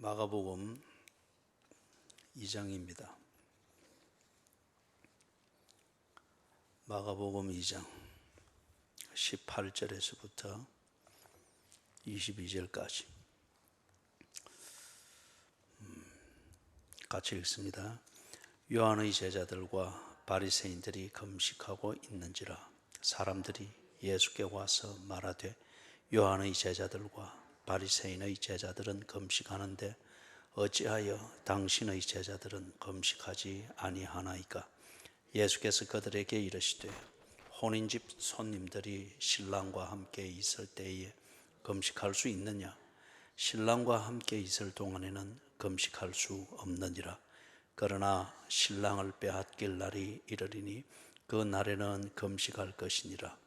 마가복음 2장입니다. 마가복음 2장 18절에서부터 22절까지 같이 읽습니다. 요한의 제자들과 바리새인들이 금식하고 있는지라 사람들이 예수께 와서 말하되 요한의 제자들과 바리새인의 제자들은 금식하는데 어찌하여 당신의 제자들은 금식하지 아니하나이까? 예수께서 그들에게 이르시되 혼인집 손님들이 신랑과 함께 있을 때에 금식할 수 있느냐? 신랑과 함께 있을 동안에는 금식할 수 없느니라. 그러나 신랑을 빼앗길 날이 이르리니 그 날에는 금식할 것이니라.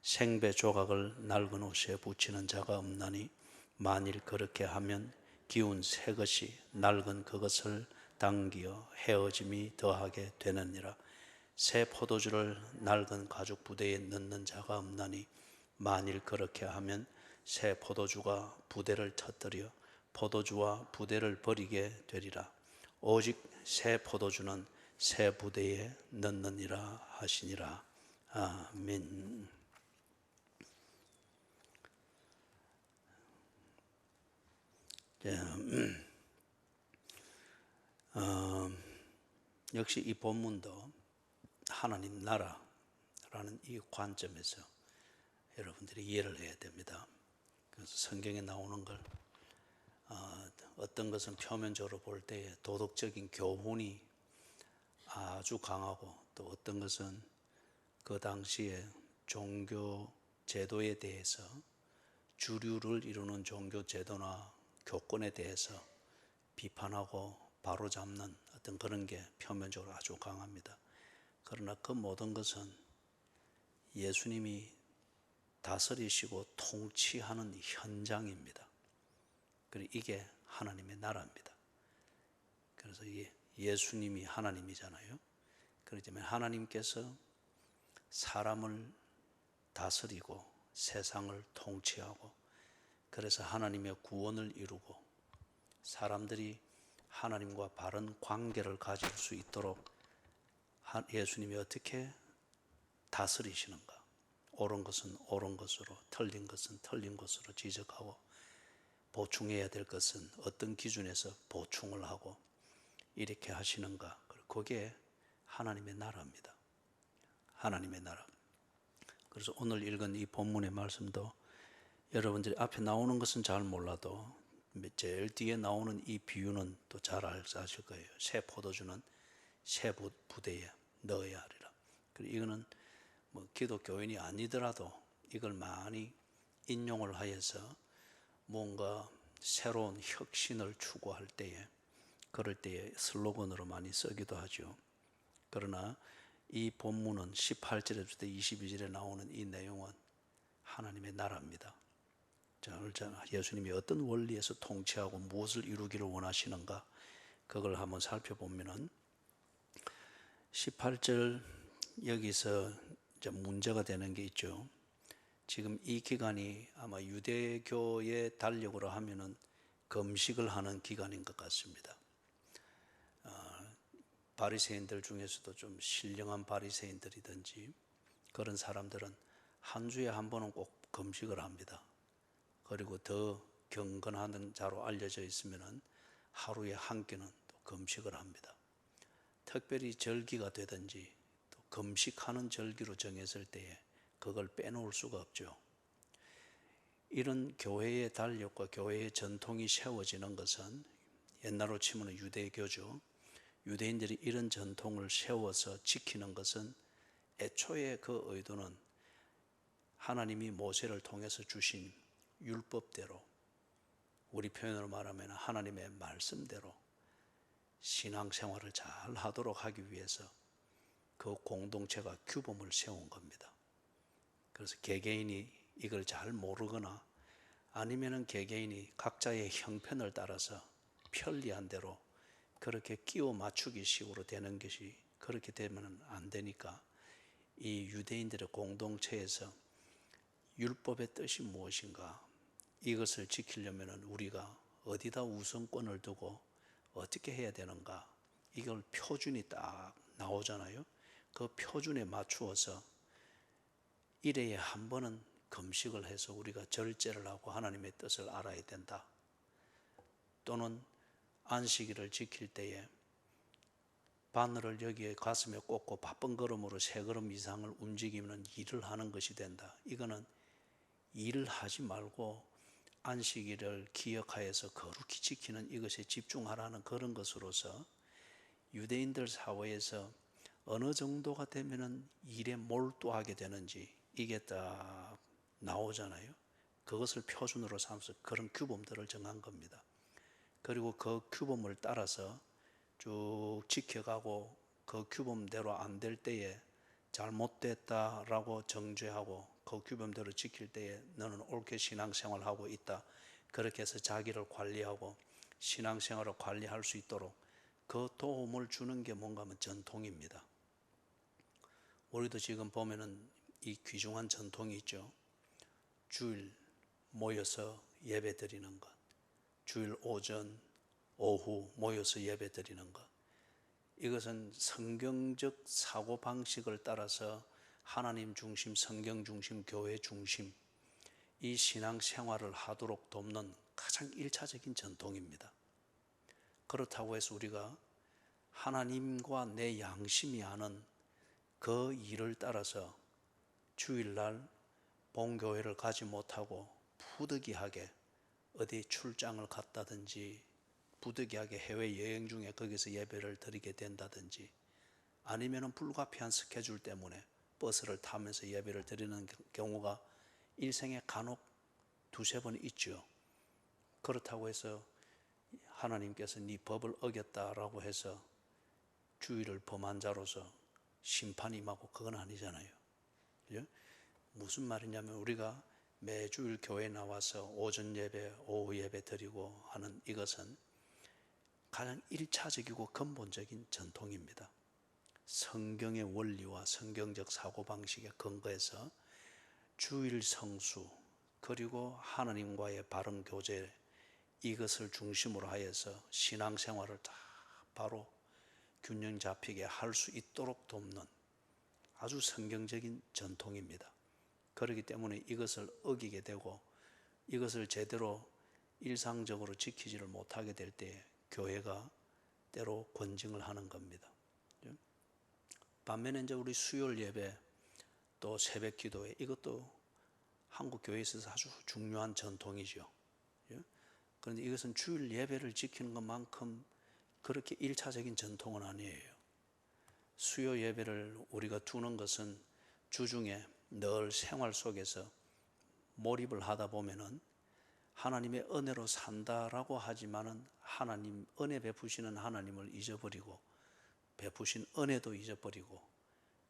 생배 조각을 낡은 옷에 붙이는 자가 없나니 만일 그렇게 하면 기운 새 것이 낡은 그것을 당기어 헤어짐이 더하게 되느니라. 새 포도주를 낡은 가죽 부대에 넣는 자가 없나니 만일 그렇게 하면 새 포도주가 부대를 터뜨려 포도주와 부대를 버리게 되리라. 오직 새 포도주는 새 부대에 넣느니라 하시니라. 아멘. 역시 이 본문도 하나님 나라라는 이 관점에서 여러분들이 이해를 해야 됩니다. 그래서 성경에 나오는 걸 어떤 것은 표면적으로 볼 때에 도덕적인 교훈이 아주 강하고 또 어떤 것은 그 당시에 종교 제도에 대해서 주류를 이루는 종교 제도나 교권에 대해서 비판하고 바로잡는 어떤 그런 게 표면적으로 아주 강합니다. 그러나 그 모든 것은 예수님이 다스리시고 통치하는 현장입니다. 그리고 이게 하나님의 나라입니다. 그래서 이게 예수님이 하나님이잖아요. 그렇지만 하나님께서 사람을 다스리고 세상을 통치하고 그래서 하나님의 구원을 이루고 사람들이 하나님과 바른 관계를 가질 수 있도록 예수님이 어떻게 다스리시는가? 옳은 것은 옳은 것으로, 틀린 것은 틀린 것으로 지적하고 보충해야 될 것은 어떤 기준에서 보충을 하고 이렇게 하시는가? 그게 하나님의 나라입니다. 하나님의 나라. 그래서 오늘 읽은 이 본문의 말씀도 여러분들이 앞에 나오는 것은 잘 몰라도 제일 뒤에 나오는 이 비유는 또 잘 아실 거예요. 새 포도주는 새 부대에 넣어야 하리라. 그리고 이거는 기독교인이 아니더라도 이걸 많이 인용을 하여서 뭔가 새로운 혁신을 추구할 때에 그럴 때에 슬로건으로 많이 쓰기도 하죠. 그러나 이 본문은 18절에부터 22절에 나오는 이 내용은 하나님의 나라입니다. 자, 오늘 예수님이 어떤 원리에서 통치하고 무엇을 이루기를 원하시는가 그걸 한번 살펴보면은 18절 여기서 이제 문제가 되는 게 있죠. 지금 이 기간이 아마 유대교의 달력으로 하면은 금식을 하는 기간인 것 같습니다. 바리새인들 중에서도 좀 신령한 바리새인들이든지 그런 사람들은 한 주에 한 번은 꼭 금식을 합니다. 그리고 더 경건하는 자로 알려져 있으면은 하루에 한 끼는 또 금식을 합니다. 특별히 절기가 되든지 또 금식하는 절기로 정했을 때에 그걸 빼놓을 수가 없죠. 이런 교회의 달력과 교회의 전통이 세워지는 것은 옛날로 치면 유대교죠. 유대인들이 이런 전통을 세워서 지키는 것은 애초에 그 의도는 하나님이 모세를 통해서 주신 율법대로 우리 표현으로 말하면 하나님의 말씀대로 신앙생활을 잘 하도록 하기 위해서 그 공동체가 규범을 세운 겁니다. 그래서 개개인이 이걸 잘 모르거나 아니면은 개개인이 각자의 형편을 따라서 편리한 대로 그렇게 끼워 맞추기 식으로 되는 것이 그렇게 되면 안 되니까 이 유대인들의 공동체에서 율법의 뜻이 무엇인가 이것을 지키려면 우리가 어디다 우선권을 두고 어떻게 해야 되는가, 이걸 표준이 딱 나오잖아요. 그 표준에 맞추어서 1회에 한 번은 금식을 해서 우리가 절제를 하고 하나님의 뜻을 알아야 된다. 또는 안식일을 지킬 때에 바늘을 여기에 가슴에 꽂고 바쁜 걸음으로 3걸음 이상을 움직이면 일을 하는 것이 된다. 이거는 일을 하지 말고 안식일을 기억하여서 거룩히 지키는 이것에 집중하라는 그런 것으로서 유대인들 사회에서 어느 정도가 되면은 일에 몰두하게 되는지 이게 딱 나오잖아요. 그것을 표준으로 삼아서 그런 규범들을 정한 겁니다. 그리고 그 규범을 따라서 쭉 지켜가고 그 규범대로 안 될 때에 잘못됐다라고 정죄하고 그 규범대로 지킬 때에 너는 옳게 신앙생활하고 있다. 그렇게 해서 자기를 관리하고 신앙생활을 관리할 수 있도록 그 도움을 주는 게 뭔가 하면 전통입니다. 우리도 지금 보면은 이 귀중한 전통이 있죠. 주일 모여서 예배 드리는 것, 주일 오전, 오후 모여서 예배 드리는 것, 이것은 성경적 사고방식을 따라서 하나님 중심, 성경 중심, 교회 중심 이 신앙생활을 하도록 돕는 가장 1차적인 전통입니다. 그렇다고 해서 우리가 하나님과 내 양심이 아는 그 일을 따라서 주일날 본교회를 가지 못하고 부득이하게 어디 출장을 갔다든지 부득이하게 해외여행 중에 거기서 예배를 드리게 된다든지 아니면 불가피한 스케줄 때문에 버스를 타면서 예배를 드리는 경우가 일생에 간혹 2-3번 있죠. 그렇다고 해서 하나님께서 네 법을 어겼다라고 해서 주의를 범한 자로서 심판이 임하고 그건 아니잖아요. 그죠? 무슨 말이냐면 우리가 매주일 교회에 나와서 오전 예배, 오후 예배 드리고 하는 이것은 가장 1차적이고 근본적인 전통입니다. 성경의 원리와 성경적 사고방식에 근거해서 주일 성수 그리고 하나님과의 바른 교제 이것을 중심으로 하여서 신앙생활을 다 바로 균형 잡히게 할 수 있도록 돕는 아주 성경적인 전통입니다. 그렇기 때문에 이것을 어기게 되고 이것을 제대로 일상적으로 지키지를 못하게 될 때 교회가 때로 권징을 하는 겁니다. 반면에 이제 우리 수요일 예배 또 새벽 기도회 이것도 한국 교회에 있어서 아주 중요한 전통이죠. 그런데 이것은 주일 예배를 지키는 것만큼 그렇게 1차적인 전통은 아니에요. 수요 예배를 우리가 두는 것은 주중에 늘 생활 속에서 몰입을 하다 보면은 하나님의 은혜로 산다라고 하지만은 하나님 은혜 베푸시는 하나님을 잊어버리고 베푸신 은혜도 잊어버리고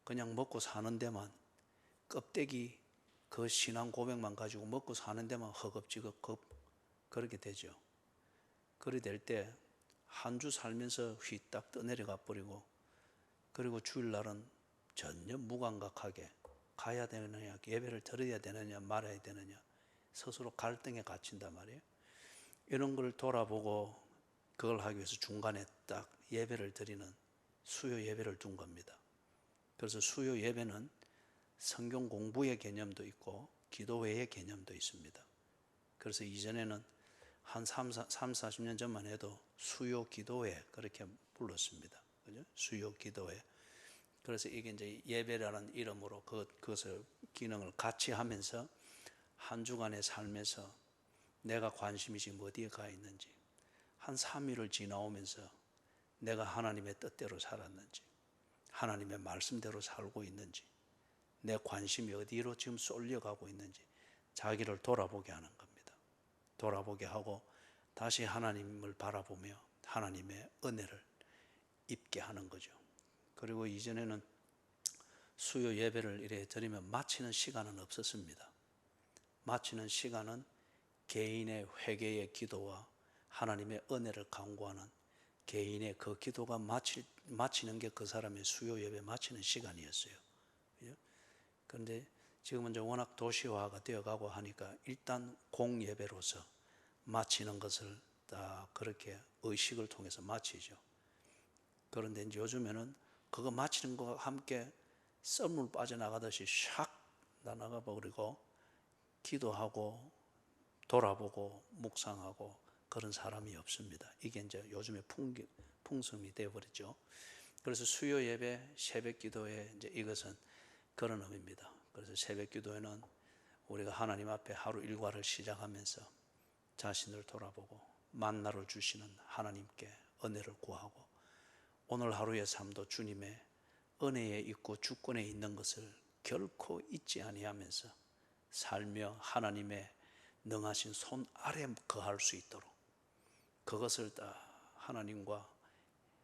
그냥 먹고 사는 데만 껍데기 그 신앙 고백만 가지고 먹고 사는 데만 허겁지겁 그렇게 되죠. 그렇게 될 때 한 주 살면서 휘딱 떠내려가 버리고 그리고 주일날은 전혀 무감각하게 가야 되느냐 예배를 드려야 되느냐 말아야 되느냐 스스로 갈등에 갇힌단 말이에요. 이런 걸 돌아보고 그걸 하기 위해서 중간에 딱 예배를 드리는 수요 예배를 둔 겁니다. 그래서 수요 예배는 성경 공부의 개념도 있고 기도회의 개념도 있습니다. 그래서 이전에는 한 30-40년 전만 해도 수요 기도회 그렇게 불렀습니다. 그죠? 수요 기도회. 그래서 이게 이제 예배라는 이름으로 그것을 기능을 같이 하면서 한 주간의 삶에서 내가 관심이 지금 어디에 가 있는지 한 3일을 지나오면서 내가 하나님의 뜻대로 살았는지 하나님의 말씀대로 살고 있는지 내 관심이 어디로 지금 쏠려가고 있는지 자기를 돌아보게 하는 겁니다. 돌아보게 하고 다시 하나님을 바라보며 하나님의 은혜를 입게 하는 거죠. 그리고 이전에는 수요 예배를 이래 드리면 마치는 시간은 없었습니다. 마치는 시간은 개인의 회개의 기도와 하나님의 은혜를 간구하는 개인의 그 기도가 마치는 게 그 사람의 수요 예배 마치는 시간이었어요. 그런데 지금은 이제 워낙 도시화가 되어가고 하니까 일단 공예배로서 마치는 것을 딱 그렇게 의식을 통해서 마치죠. 그런데 이제 요즘에는 그거 마치는 것과 함께 썰물 빠져나가듯이 샥 나나가 버리고 기도하고 돌아보고 묵상하고 그런 사람이 없습니다. 이게 이제 요즘의 풍습이 되어버렸죠. 그래서 수요 예배, 새벽 기도에 이제 이것은 그런 의미입니다. 그래서 새벽 기도에는 우리가 하나님 앞에 하루 일과를 시작하면서 자신을 돌아보고 만나를 주시는 하나님께 은혜를 구하고 오늘 하루의 삶도 주님의 은혜에 있고 주권에 있는 것을 결코 잊지 아니하면서 살며 하나님의 능하신 손 아래 거할 수 있도록 그것을 다 하나님과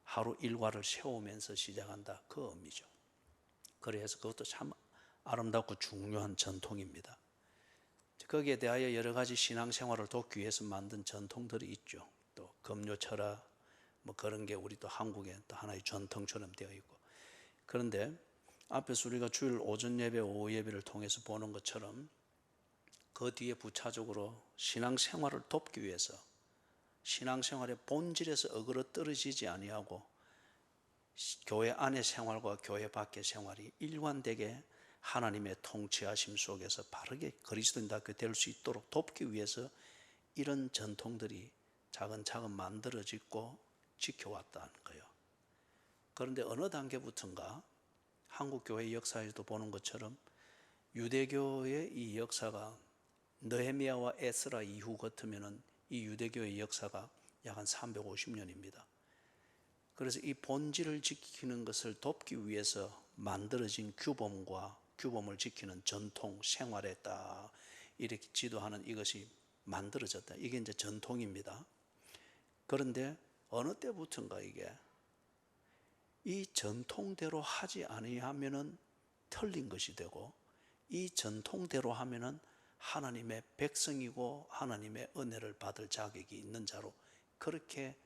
하루 일과를 세우면서 시작한다, 그 의미죠. 그래서 그것도 참 아름답고 중요한 전통입니다. 거기에 대하여 여러 가지 신앙생활을 돕기 위해서 만든 전통들이 있죠. 또 금요 철학 뭐 그런 게 우리 또 한국에 또 하나의 전통처럼 되어 있고. 그런데 앞에서 우리가 주일 오전 예배, 오후 예배를 통해서 보는 것처럼 그 뒤에 부차적으로 신앙생활을 돕기 위해서 신앙생활의 본질에서 어그러 떨어지지 아니하고 교회 안의 생활과 교회 밖의 생활이 일관되게 하나님의 통치하심 속에서 바르게 그리스도인답게 될 수 있도록 돕기 위해서 이런 전통들이 차근차근 만들어지고 지켜왔다는 거예요. 그런데 어느 단계부터인가 한국 교회 역사에도 보는 것처럼 유대교의 이 역사가 느헤미야와 에스라 이후 같으면은 이 유대교의 역사가 약 한 350년입니다. 그래서 이 본질을 지키는 것을 돕기 위해서 만들어진 규범을 지키는 전통 생활에 딱 이렇게 지도하는 이것이 만들어졌다. 이게 이제 전통입니다. 그런데 어느 때부터인가 이게 이 전통대로 하지 아니하면은 틀린 것이 되고 이 전통대로 하면은 하나님의 백성이고 하나님의 은혜를 받을 자격이 있는 자로 그렇게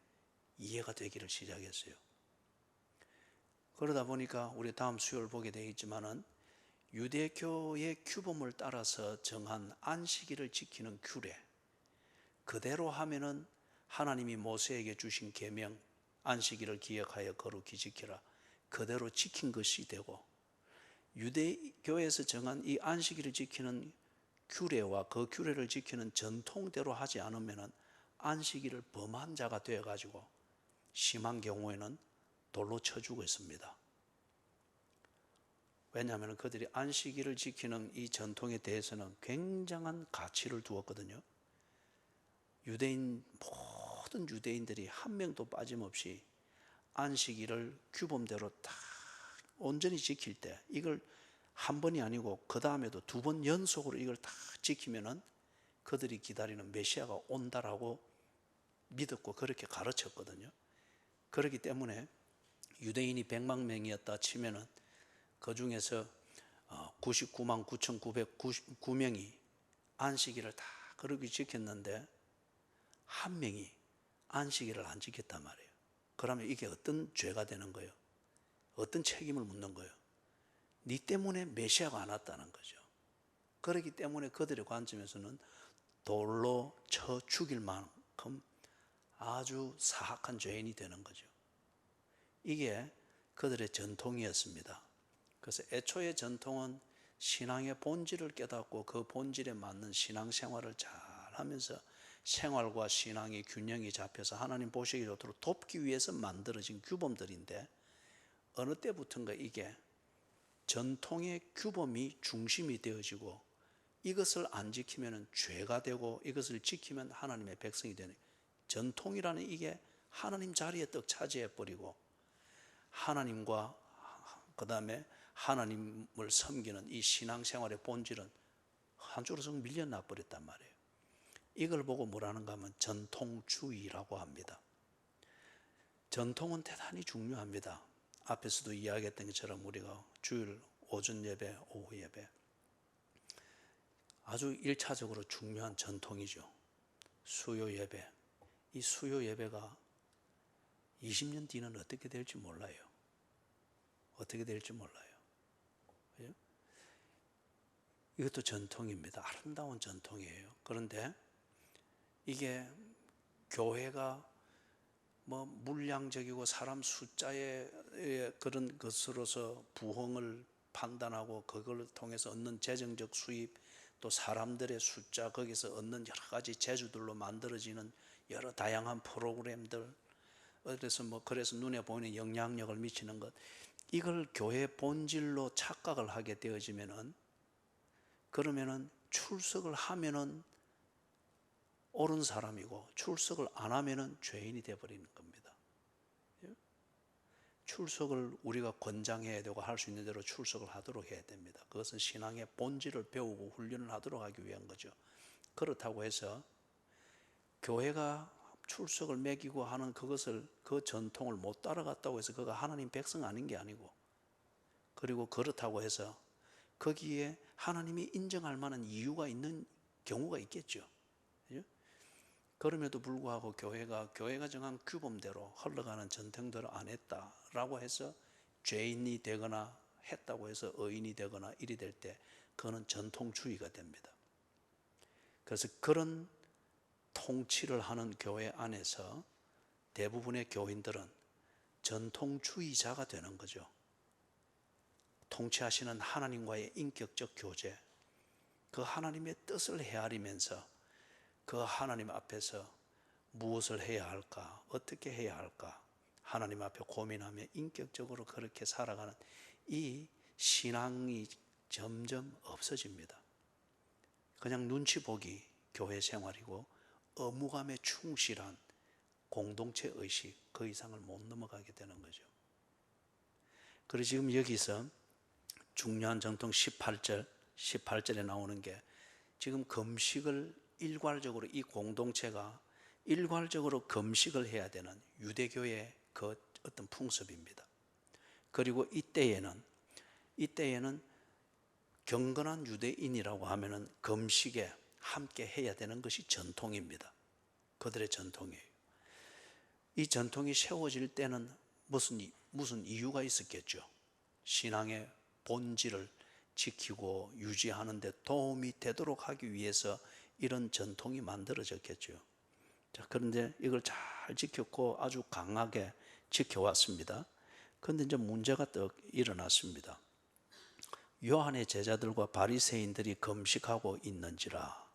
이해가 되기를 시작했어요. 그러다 보니까 우리 다음 수요일 보게 되어 있지만은 유대교의 규범을 따라서 정한 안식일을 지키는 규례, 그대로 하면은 하나님이 모세에게 주신 계명 안식일을 기억하여 거룩히 지키라 그대로 지킨 것이 되고, 유대교에서 정한 이 안식일을 지키는 규례와 그 규례를 지키는 전통대로 하지 않으면 안식일을 범한 자가 되어가지고 심한 경우에는 돌로 쳐 죽었습니다. 왜냐하면 그들이 안식일을 지키는 이 전통에 대해서는 굉장한 가치를 두었거든요. 모든 유대인들이 한 명도 빠짐없이 안식일을 규범대로 다 온전히 지킬 때 이걸 한 번이 아니고 그 다음에도 두 번 연속으로 이걸 다 지키면은 그들이 기다리는 메시아가 온다라고 믿었고 그렇게 가르쳤거든요. 그렇기 때문에 유대인이 100만 명이었다 치면은 그 중에서 99만 9,999명이 안식일을 다 그렇게 지켰는데 한 명이 안식일을 안 지켰단 말이에요. 그러면 이게 어떤 죄가 되는 거예요? 어떤 책임을 묻는 거예요? 네 때문에 메시아가 안 왔다는 거죠. 그렇기 때문에 그들의 관점에서는 돌로 쳐 죽일 만큼 아주 사악한 죄인이 되는 거죠. 이게 그들의 전통이었습니다. 그래서 애초의 전통은 신앙의 본질을 깨닫고 그 본질에 맞는 신앙생활을 잘 하면서 생활과 신앙의 균형이 잡혀서 하나님 보시기 좋도록 돕기 위해서 만들어진 규범들인데, 어느 때부터인가 이게 전통의 규범이 중심이 되어지고 이것을 안 지키면 죄가 되고 이것을 지키면 하나님의 백성이 되는, 전통이라는 이게 하나님 자리에 떡 차지해버리고 하나님과 그 다음에 하나님을 섬기는 이 신앙생활의 본질은 한 줄로 썩 밀려나 버렸단 말이에요. 이걸 보고 뭐라는가 하면 전통주의라고 합니다. 전통은 대단히 중요합니다. 앞에서도 이야기했던 것처럼 우리가 주일 오전 예배, 오후 예배 아주 1차적으로 중요한 전통이죠. 수요 예배. 이 수요 예배가 20년 뒤는 어떻게 될지 몰라요. 어떻게 될지 몰라요. 이것도 전통입니다. 아름다운 전통이에요. 그런데 이게 교회가 뭐 물량적이고 사람 숫자의 그런 것으로서 부흥을 판단하고 그걸 통해서 얻는 재정적 수입, 또 사람들의 숫자, 거기서 얻는 여러 가지 재주들로 만들어지는 여러 다양한 프로그램들, 그래서 눈에 보이는 영향력을 미치는 것, 이걸 교회 본질로 착각을 하게 되어지면은, 그러면은 출석을 하면은 옳은 사람이고 출석을 안 하면은 죄인이 되어 버리는 겁니다. 출석을 우리가 권장해야 되고 할 수 있는 대로 출석을 하도록 해야 됩니다. 그것은 신앙의 본질을 배우고 훈련을 하도록 하기 위한 거죠. 그렇다고 해서 교회가 출석을 매기고 하는 그것을, 그 전통을 못 따라갔다고 해서 그가 하나님 백성 아닌 게 아니고, 그리고 그렇다고 해서 거기에 하나님이 인정할 만한 이유가 있는 경우가 있겠죠. 그럼에도 불구하고 교회가 정한 규범대로 흘러가는 전통대로 안 했다라고 해서 죄인이 되거나 했다고 해서 의인이 되거나 이리 될 때, 그거는 전통주의가 됩니다. 그래서 그런 통치를 하는 교회 안에서 대부분의 교인들은 전통주의자가 되는 거죠. 통치하시는 하나님과의 인격적 교제, 그 하나님의 뜻을 헤아리면서 그 하나님 앞에서 무엇을 해야 할까, 어떻게 해야 할까, 하나님 앞에 고민하며 인격적으로 그렇게 살아가는 이 신앙이 점점 없어집니다. 그냥 눈치 보기 교회 생활이고 의무감에 충실한 공동체 의식, 그 이상을 못 넘어가게 되는 거죠. 그리고 지금 여기서 중요한 전통 18절에 나오는 게, 지금 금식을 일괄적으로, 이 공동체가 일괄적으로 금식을 해야 되는 유대교의 그 어떤 풍습입니다. 그리고 이때에는 경건한 유대인이라고 하면은 금식에 함께 해야 되는 것이 전통입니다. 그들의 전통이에요. 이 전통이 세워질 때는 무슨 이유가 있었겠죠. 신앙의 본질을 지키고 유지하는 데 도움이 되도록 하기 위해서 이런 전통이 만들어졌겠죠. 자, 그런데 이걸 잘 지켰고 아주 강하게 지켜왔습니다. 그런데 이제 문제가 또 일어났습니다. 요한의 제자들과 바리새인들이 금식하고 있는지라.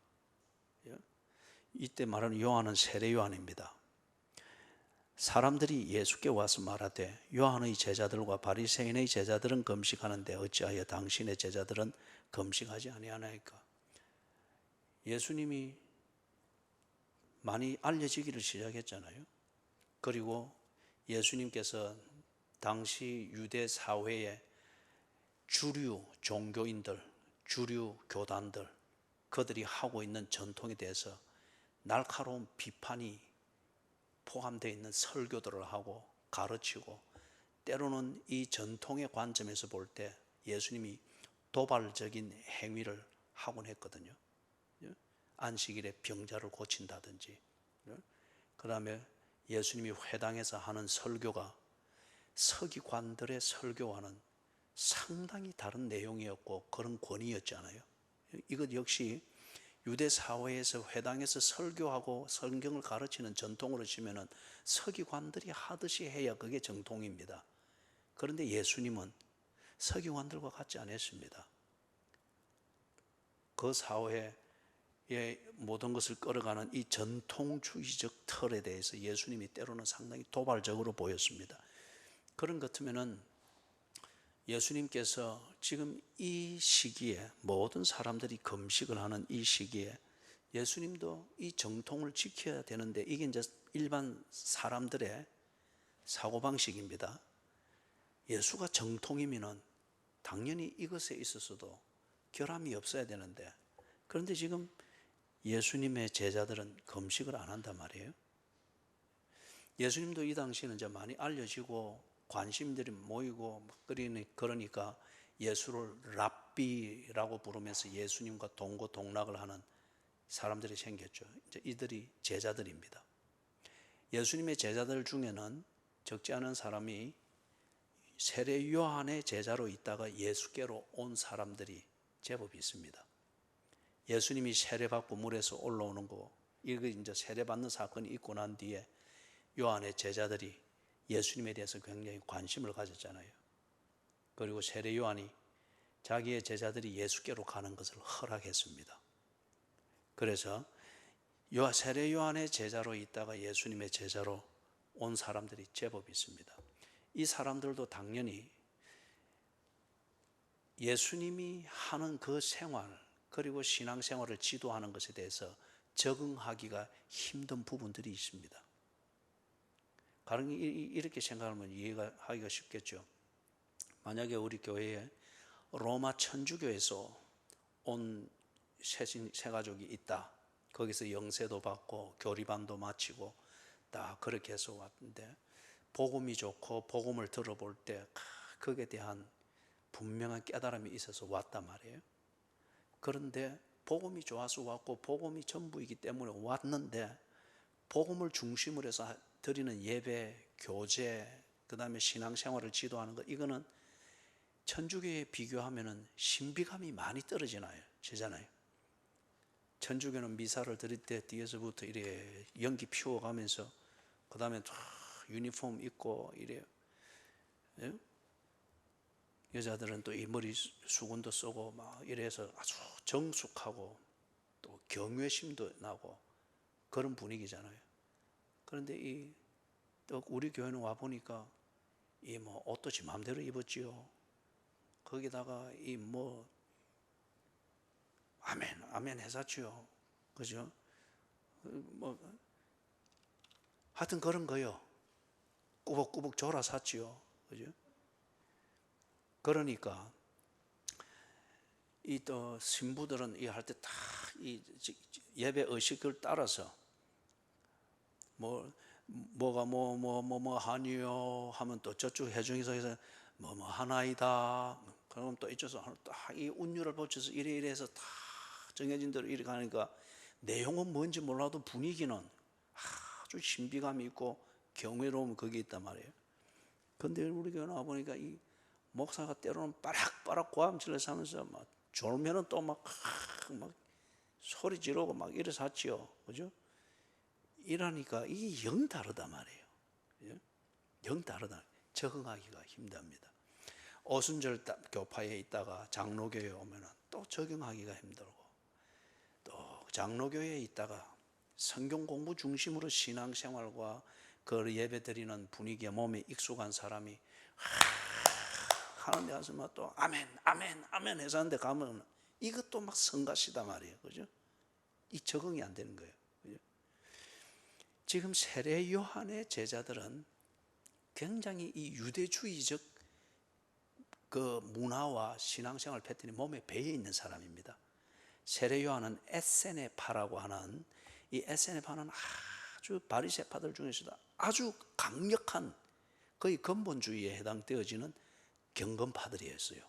이때 말하는 요한은 세례 요한입니다. 사람들이 예수께 와서 말하되, 요한의 제자들과 바리새인의 제자들은 금식하는데 어찌하여 당신의 제자들은 금식하지 아니하나이까? 예수님이 많이 알려지기를 시작했잖아요. 그리고 예수님께서 당시 유대 사회의 주류 종교인들, 주류 교단들, 그들이 하고 있는 전통에 대해서 날카로운 비판이 포함되어 있는 설교들을 하고 가르치고, 때로는 이 전통의 관점에서 볼 때 예수님이 도발적인 행위를 하곤 했거든요. 안식일에 병자를 고친다든지, 그 다음에 예수님이 회당에서 하는 설교가 서기관들의 설교와는 상당히 다른 내용이었고 그런 권위였잖아요. 이것 역시 유대 사회에서 회당에서 설교하고 성경을 가르치는 전통으로 치면은 서기관들이 하듯이 해야 그게 정통입니다. 그런데 예수님은 서기관들과 같지 않았습니다. 그 사회의 모든 것을 끌어가는 이 전통주의적 틀에 대해서 예수님이 때로는 상당히 도발적으로 보였습니다. 그런 것 같으면은 예수님께서 지금 이 시기에, 모든 사람들이 금식을 하는 이 시기에 예수님도 이 정통을 지켜야 되는데, 이게 이제 일반 사람들의 사고방식입니다. 예수가 정통이면은 당연히 이것에 있어서도 결함이 없어야 되는데, 그런데 지금 예수님의 제자들은 금식을 안 한단 말이에요. 예수님도 이 당시에는 이제 많이 알려지고 관심들이 모이고, 그러니까 예수를 랍비라고 부르면서 예수님과 동고동락을 하는 사람들이 생겼죠. 이제 이들이 제자들입니다. 예수님의 제자들 중에는 적지 않은 사람이 세례 요한의 제자로 있다가 예수께로 온 사람들이 제법 있습니다. 예수님이 세례받고 물에서 올라오는 거 이거 이제 세례받는 사건이 있고 난 뒤에 요한의 제자들이 예수님에 대해서 굉장히 관심을 가졌잖아요. 그리고 세례 요한이 자기의 제자들이 예수께로 가는 것을 허락했습니다. 그래서 세례 요한의 제자로 있다가 예수님의 제자로 온 사람들이 제법 있습니다. 이 사람들도 당연히 예수님이 하는 그 생활, 그리고 신앙생활을 지도하는 것에 대해서 적응하기가 힘든 부분들이 있습니다. 가령 이렇게 생각하면 이해가 하기가 쉽겠죠. 만약에 우리 교회에 로마 천주교에서 온 새가족이 있다. 거기서 영세도 받고 교리반도 마치고 다 그렇게 해서 왔는데, 복음이 좋고 복음을 들어볼 때 거기에 대한 분명한 깨달음이 있어서 왔단 말이에요. 그런데 복음이 좋아서 왔고 복음이 전부이기 때문에 왔는데, 복음을 중심으로 해서 드리는 예배, 교제, 그 다음에 신앙생활을 지도하는 것, 이거는 천주교에 비교하면 신비감이 많이 떨어지잖아요. 천주교는 미사를 드릴 때 뒤에서부터 이래 연기 피워가면서 그 다음에 유니폼 입고 이래, 예? 여자들은 또 이 머리 수건도 쓰고 막 이래서 아주 정숙하고 또 경외심도 나고 그런 분위기잖아요. 그런데 또 우리 교회는 와 보니까 이 뭐 옷도 지 마음대로 입었지요. 거기다가 아멘 해샀지요. 그죠? 뭐 하여튼 그런 거요. 꾸벅꾸벅 졸아 샀지요. 그죠? 그러니까 이 또 신부들은 이 할 때 다 이 예배 의식을 따라서 뭐가 하니요 하면 또 저쪽 해중에서 뭐 하나이다. 그럼 또 이쪽에서 이 운율을 붙여서 이래 해서 다 정해진 대로 이렇게 가니까 내용은 뭔지 몰라도 분위기는 아주 신비감이 있고 경외로움 거기 있단 말이에요. 근데 우리 교회 나와 보니까 이 목사가 때로는 빠락빠락 고함질러서 하면서 막 졸면은 또 막 소리 지르고 막 이래서 하지요. 그죠? 이러니까 이게 영 다르단 말이에요. 영 다르다. 적응하기가 힘듭니다. 오순절 교파에 있다가 장로교에 오면 또 적응하기가 힘들고, 또 장로교에 있다가 성경 공부 중심으로 신앙생활과 그 예배드리는 분위기에 몸에 익숙한 사람이 하는 데 가서 또 아멘 해서 하는데 가면 이것도 막 성가시단 말이에요. 그죠? 이 적응이 안 되는 거예요. 그죠? 지금 세례 요한의 제자들은 굉장히 이 유대주의적 그 문화와 신앙생활 패턴이 몸에 배어 있는 사람입니다. 세례 요한은 에세네파라고 하는, 이 에세네파는 아주 바리새파들 중에서도 아주 강력한 거의 근본주의에 해당되어지는 경건파들이었어요.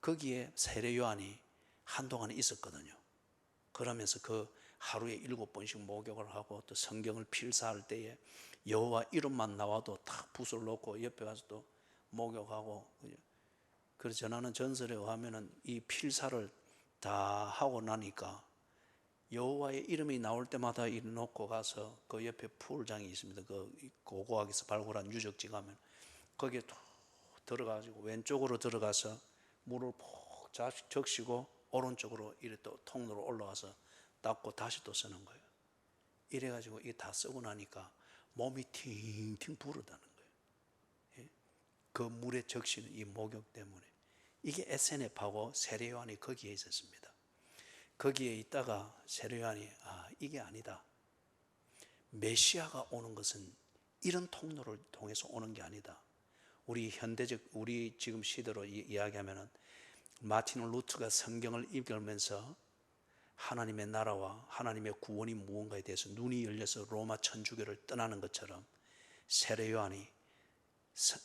거기에 세례 요한이 한동안 있었거든요. 그러면서 그 하루에 7번씩 목욕을 하고 또 성경을 필사할 때에 여호와 이름만 나와도 딱 붓을 놓고 옆에 가서 또 목욕하고. 그래서 전하는 전설에 의하면 이 필사를 다 하고 나니까 여호와의 이름이 나올 때마다 이리 놓고 가서 그 옆에 풀장이 있습니다. 그 고고학에서 발굴한 유적지 가면 거기에 또 들어가지고 왼쪽으로 들어가서 물을 푹 적시고 오른쪽으로 이래 또 통로로 올라와서 닦고 다시 또 쓰는 거예요. 이래가지고 이게 다 쓰고 나니까 몸이 팅팅 부르다는 거예요. 그 물에 적시는 이 목욕 때문에. 이게 에세네파고 세례 요한이 거기에 있었습니다. 거기에 있다가 세례 요한이 이게 아니다. 메시아가 오는 것은 이런 통로를 통해서 오는 게 아니다. 우리 지금 시대로 이야기하면은 마틴 루터가 성경을 읽으면서 하나님의 나라와 하나님의 구원이 무언가에 대해서 눈이 열려서 로마 천주교를 떠나는 것처럼 세례 요한이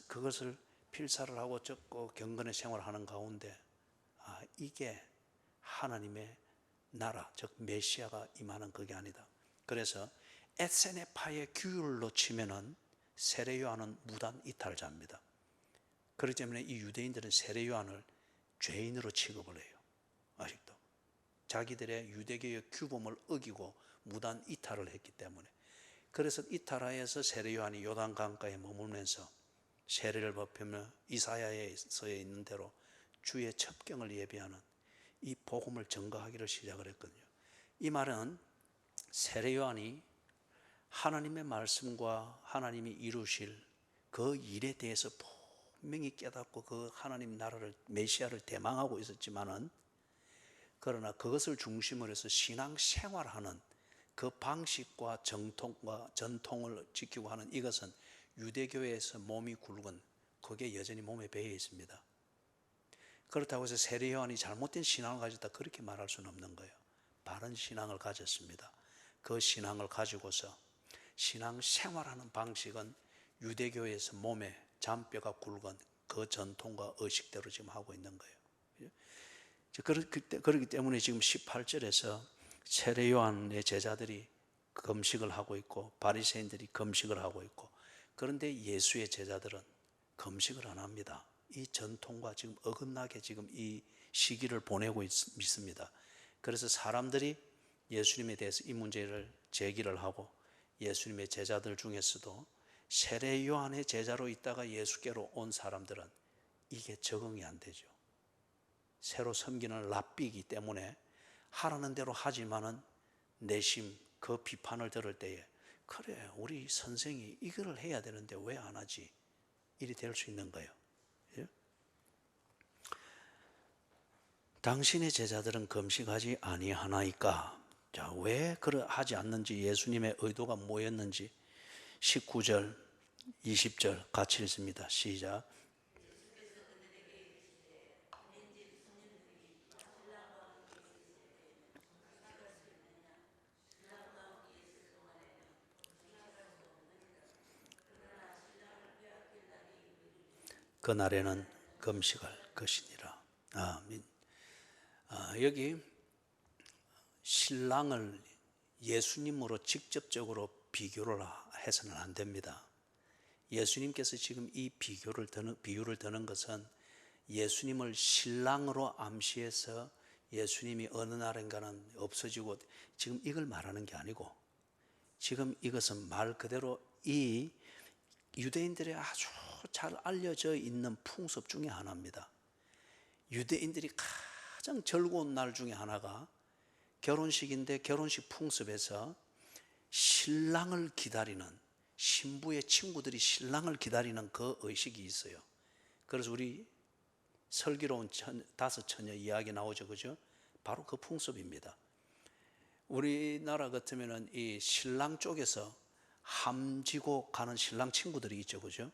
그것을 필사를 하고 적고 경건의 생활을 하는 가운데 이게 하나님의 나라, 즉 메시아가 임하는 그게 아니다. 그래서 에세네파의 규율로 치면은 세례 요한은 무단 이탈자입니다. 그렇기 때문에 이 유대인들은 세례 요한을 죄인으로 취급을 해요. 아직도 자기들의 유대교의 규범을 어기고 무단 이탈을 했기 때문에. 그래서 이탈하여서 세례 요한이 요단 강가에 머물면서 세례를 법하며 이사야서에 있는 대로 주의 첩경을 예비하는 이 복음을 전가하기를 시작을 했거든요. 이 말은 세례 요한이 하나님의 말씀과 하나님이 이루실 그 일에 대해서 분명히 깨닫고 그 하나님 나라를, 메시아를 대망하고 있었지만은, 그러나 그것을 중심으로 해서 신앙생활하는 그 방식과 정통과 전통을 지키고 하는 이것은 유대교회에서 몸이 굵은, 그게 여전히 몸에 배어 있습니다. 그렇다고 해서 세례 요한이 잘못된 신앙을 가졌다, 그렇게 말할 수는 없는 거예요. 바른 신앙을 가졌습니다. 그 신앙을 가지고서 신앙생활하는 방식은 유대교회에서 몸에 잔뼈가 굵은 그 전통과 의식대로 지금 하고 있는 거예요. 그렇기 때문에 지금 18절에서 세례 요한의 제자들이 금식을 하고 있고 바리새인들이 금식을 하고 있고, 그런데 예수의 제자들은 금식을 안 합니다. 이 전통과 지금 어긋나게 지금 이 시기를 보내고 있습니다. 그래서 사람들이 예수님에 대해서 이 문제를 제기를 하고, 예수님의 제자들 중에서도 세례 요한의 제자로 있다가 예수께로 온 사람들은 이게 적응이 안 되죠. 새로 섬기는 랍비이기 때문에 하라는 대로 하지만은 내심 그 비판을 들을 때에, 그래 우리 선생이 이걸 해야 되는데 왜 안 하지? 이리 될 수 있는 거예요. 예? 당신의 제자들은 금식하지 아니하나이까? 자, 왜 그러하지 않는지, 예수님의 의도가 뭐였는지 19절 20절 같이 읽습니다. 시작. 그날에는 금식할 것이니라. 아멘. 여기 신랑을 예수님으로 직접적으로 비교를 해서는 안 됩니다. 예수님께서 지금 이 비유를 드는 것은 예수님을 신랑으로 암시해서 예수님이 어느 날인가는 없어지고, 지금 이걸 말하는 게 아니고, 지금 이것은 말 그대로 이 유대인들의 아주 잘 알려져 있는 풍습 중에 하나입니다. 유대인들이 가장 즐거운 날 중에 하나가 결혼식인데, 결혼식 풍습에서 신랑을 기다리는, 신부의 친구들이 신랑을 기다리는 그 의식이 있어요. 그래서 우리 슬기로운 다섯 처녀 이야기 나오죠, 그죠? 바로 그 풍습입니다. 우리나라 같으면은 이 신랑 쪽에서 함지고 가는 신랑 친구들이 있죠, 그죠?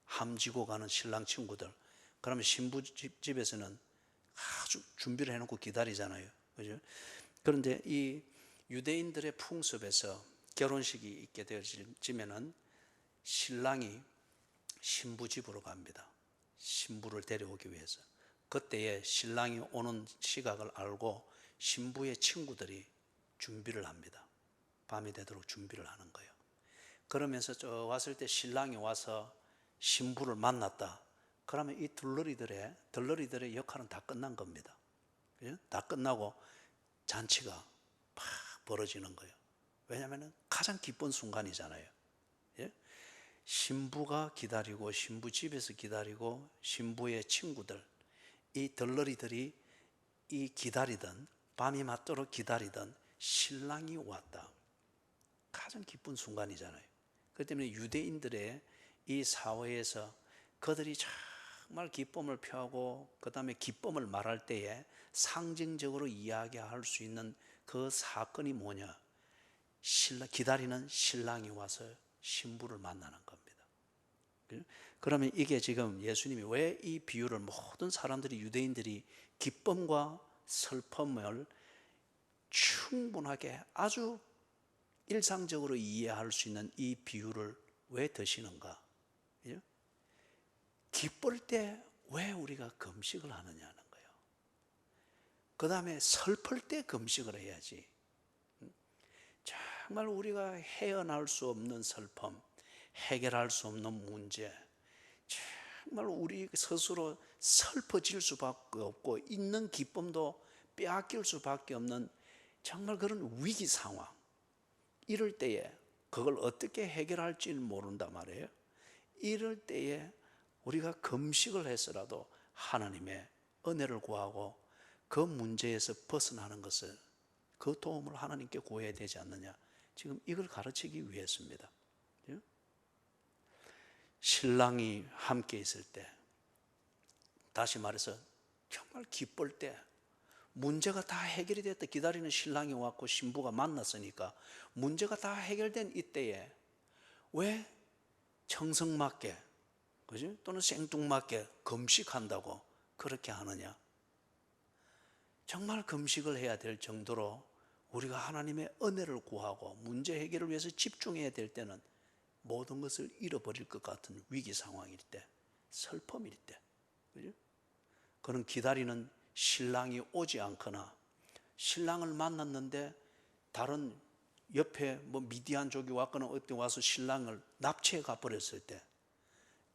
함지고 가는 신랑 친구들. 그러면 신부 집에서는 아주 준비를 해놓고 기다리잖아요, 그죠? 그런데 이 유대인들의 풍습에서 결혼식이 있게 되어지면은 신랑이 신부 집으로 갑니다. 신부를 데려오기 위해서. 그때에 신랑이 오는 시각을 알고 신부의 친구들이 준비를 합니다. 밤이 되도록 준비를 하는 거예요. 그러면서 저 왔을 때 신랑이 와서 신부를 만났다. 그러면 이 들러리들의 역할은 다 끝난 겁니다. 그죠? 다 끝나고 잔치가 막 벌어지는 거예요. 왜냐하면 가장 기쁜 순간이잖아요. 예? 신부가 기다리고, 신부 집에서 기다리고, 신부의 친구들, 이 들러리들이 이 기다리던, 밤이 맞도록 기다리던 신랑이 왔다. 가장 기쁜 순간이잖아요. 그렇기 때문에 유대인들의 이 사회에서 그들이 정말 기쁨을 표하고, 그 다음에 기쁨을 말할 때에 상징적으로 이야기할 수 있는 그 사건이 뭐냐? 기다리는 신랑이 와서 신부를 만나는 겁니다. 그러면 이게 지금 예수님이 왜 이 비유를, 모든 사람들이, 유대인들이 기쁨과 슬픔을 충분하게 아주 일상적으로 이해할 수 있는 이 비유를 왜 드시는가? 기쁠 때 왜 우리가 금식을 하느냐는 거예요. 그 다음에 슬플 때 금식을 해야지. 정말 우리가 헤어날 수 없는 슬픔, 해결할 수 없는 문제, 정말 우리 스스로 슬퍼질 수밖에 없고, 있는 기쁨도 빼앗길 수밖에 없는 정말 그런 위기 상황, 이럴 때에 그걸 어떻게 해결할지는 모른단 말이에요. 이럴 때에 우리가 금식을 해서라도 하나님의 은혜를 구하고 그 문제에서 벗어나는 것을, 그 도움을 하나님께 구해야 되지 않느냐, 지금 이걸 가르치기 위해서입니다. 신랑이 함께 있을 때, 다시 말해서 정말 기쁠 때, 문제가 다 해결이 됐다, 기다리는 신랑이 왔고 신부가 만났으니까 문제가 다 해결된 이때에 왜 청성맞게, 그죠? 또는 생뚱맞게 금식한다고 그렇게 하느냐? 정말 금식을 해야 될 정도로 우리가 하나님의 은혜를 구하고 문제 해결을 위해서 집중해야 될 때는 모든 것을 잃어버릴 것 같은 위기 상황일 때, 슬픔일 때, 그죠? 그는 기다리는 신랑이 오지 않거나, 신랑을 만났는데 다른 옆에 뭐 미디안족이 왔거나 어디 와서 신랑을 납치해 가버렸을 때,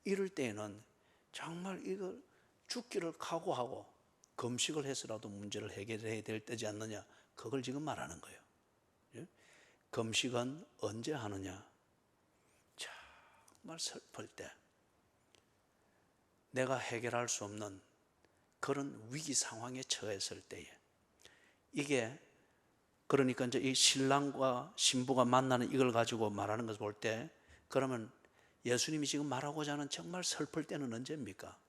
이럴 때에는 정말 이걸 죽기를 각오하고 금식을 해서라도 문제를 해결해야 될 때지 않느냐, 그걸 지금 말하는 거예요. 금식은 언제 하느냐? 정말 슬플 때, 내가 해결할 수 없는 그런 위기 상황에 처했을 때에, 이게 그러니까 이제 이 신랑과 신부가 만나는 이걸 가지고 말하는 것을 볼 때, 그러면 예수님이 지금 말하고자 하는 정말 슬플 때는 언제입니까?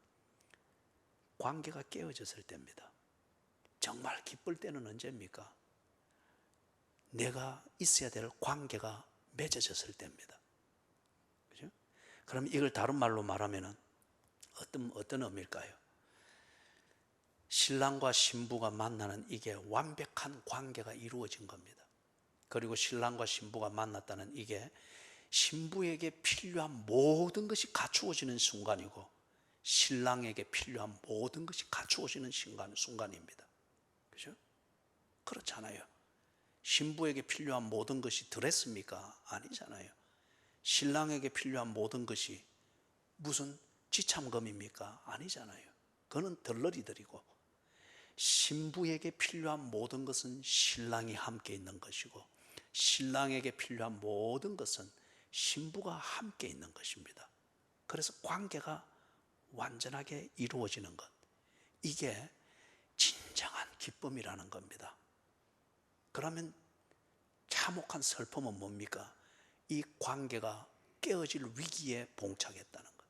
관계가 깨어졌을 때입니다. 정말 기쁠 때는 언제입니까? 내가 있어야 될 관계가 맺어졌을 때입니다. 그죠? 그럼 이걸 다른 말로 말하면 어떤 의미일까요? 신랑과 신부가 만나는 이게 완벽한 관계가 이루어진 겁니다. 그리고 신랑과 신부가 만났다는 이게 신부에게 필요한 모든 것이 갖추어지는 순간이고, 신랑에게 필요한 모든 것이 갖추어지는 순간입니다. 그죠? 그렇잖아요. 신부에게 필요한 모든 것이 드레스입니까? 아니잖아요. 신랑에게 필요한 모든 것이 무슨 지참금입니까? 아니잖아요. 그거는 덜러리들이고, 신부에게 필요한 모든 것은 신랑이 함께 있는 것이고, 신랑에게 필요한 모든 것은 신부가 함께 있는 것입니다. 그래서 관계가 완전하게 이루어지는 것, 이게 진정한 기쁨이라는 겁니다. 그러면 참혹한 슬픔은 뭡니까? 이 관계가 깨어질 위기에 봉착했다는 것,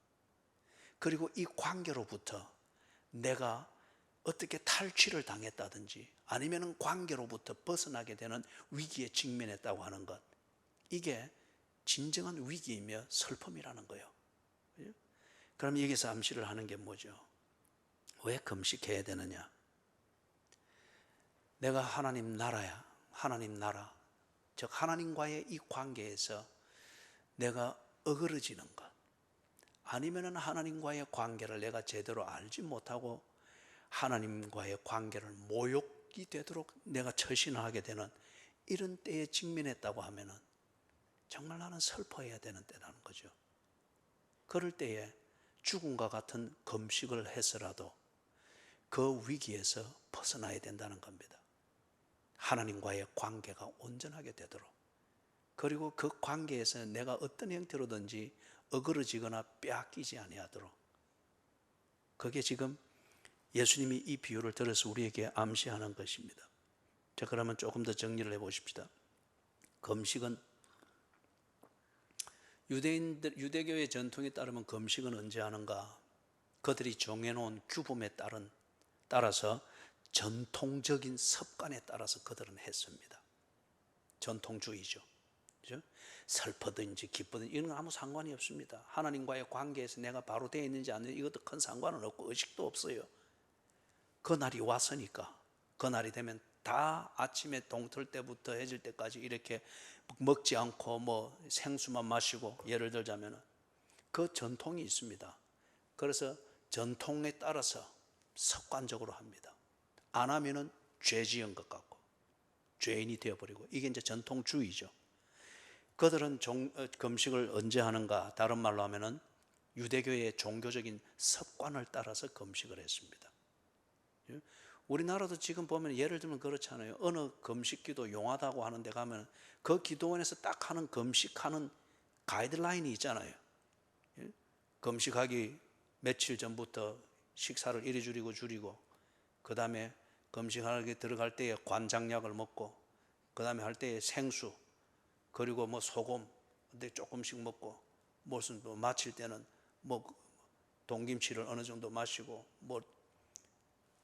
그리고 이 관계로부터 내가 어떻게 탈취를 당했다든지 아니면 관계로부터 벗어나게 되는 위기에 직면했다고 하는 것, 이게 진정한 위기이며 슬픔이라는 거예요. 그럼 여기서 암시를 하는 게 뭐죠? 왜 금식해야 되느냐? 내가 하나님 나라야, 하나님 나라, 즉 하나님과의 이 관계에서 내가 어그러지는 것, 아니면 하나님과의 관계를 내가 제대로 알지 못하고 하나님과의 관계를 모욕이 되도록 내가 처신하게 되는 이런 때에 직면했다고 하면 정말 나는 슬퍼해야 되는 때라는 거죠. 그럴 때에 죽음과 같은 금식을 해서라도 그 위기에서 벗어나야 된다는 겁니다. 하나님과의 관계가 온전하게 되도록, 그리고 그 관계에서 내가 어떤 형태로든지 어그러지거나 빼앗기지 아니하도록, 그게 지금 예수님이 이 비유를 들어서 우리에게 암시하는 것입니다. 자, 그러면 조금 더 정리를 해보십시다. 금식은 유대교의 전통에 따르면 금식은 언제 하는가? 그들이 정해놓은 규범에 따라서 전통적인 습관에 따라서 그들은 했습니다. 전통주의죠. 그죠? 슬퍼든지 기쁘든지 이런 건 아무 상관이 없습니다. 하나님과의 관계에서 내가 바로 되어 있는지 안 되는지 이것도 큰 상관은 없고 의식도 없어요. 그날이 왔으니까, 그날이 되면 다 아침에 동틀 때부터 해질 때까지 이렇게 먹지 않고 뭐 생수만 마시고, 예를 들자면 그 전통이 있습니다. 그래서 전통에 따라서 습관적으로 합니다. 안 하면은 죄 지은 것 같고 죄인이 되어버리고, 이게 이제 전통주의죠. 그들은 금식을 언제 하는가? 다른 말로 하면은 유대교의 종교적인 습관을 따라서 금식을 했습니다. 우리나라도 지금 보면 예를 들면 그렇잖아요. 어느 금식기도 용하다고 하는 데 가면 그 기도원에서 딱 하는 금식하는 가이드라인이 있잖아요. 예? 금식하기 며칠 전부터 식사를 이리 줄이고 그 다음에 금식하기 들어갈 때에 관장약을 먹고 그 다음에 할 때에 생수 그리고 뭐 소금 근데 조금씩 먹고 무슨 뭐 마칠 때는 뭐 동김치를 어느 정도 마시고 뭐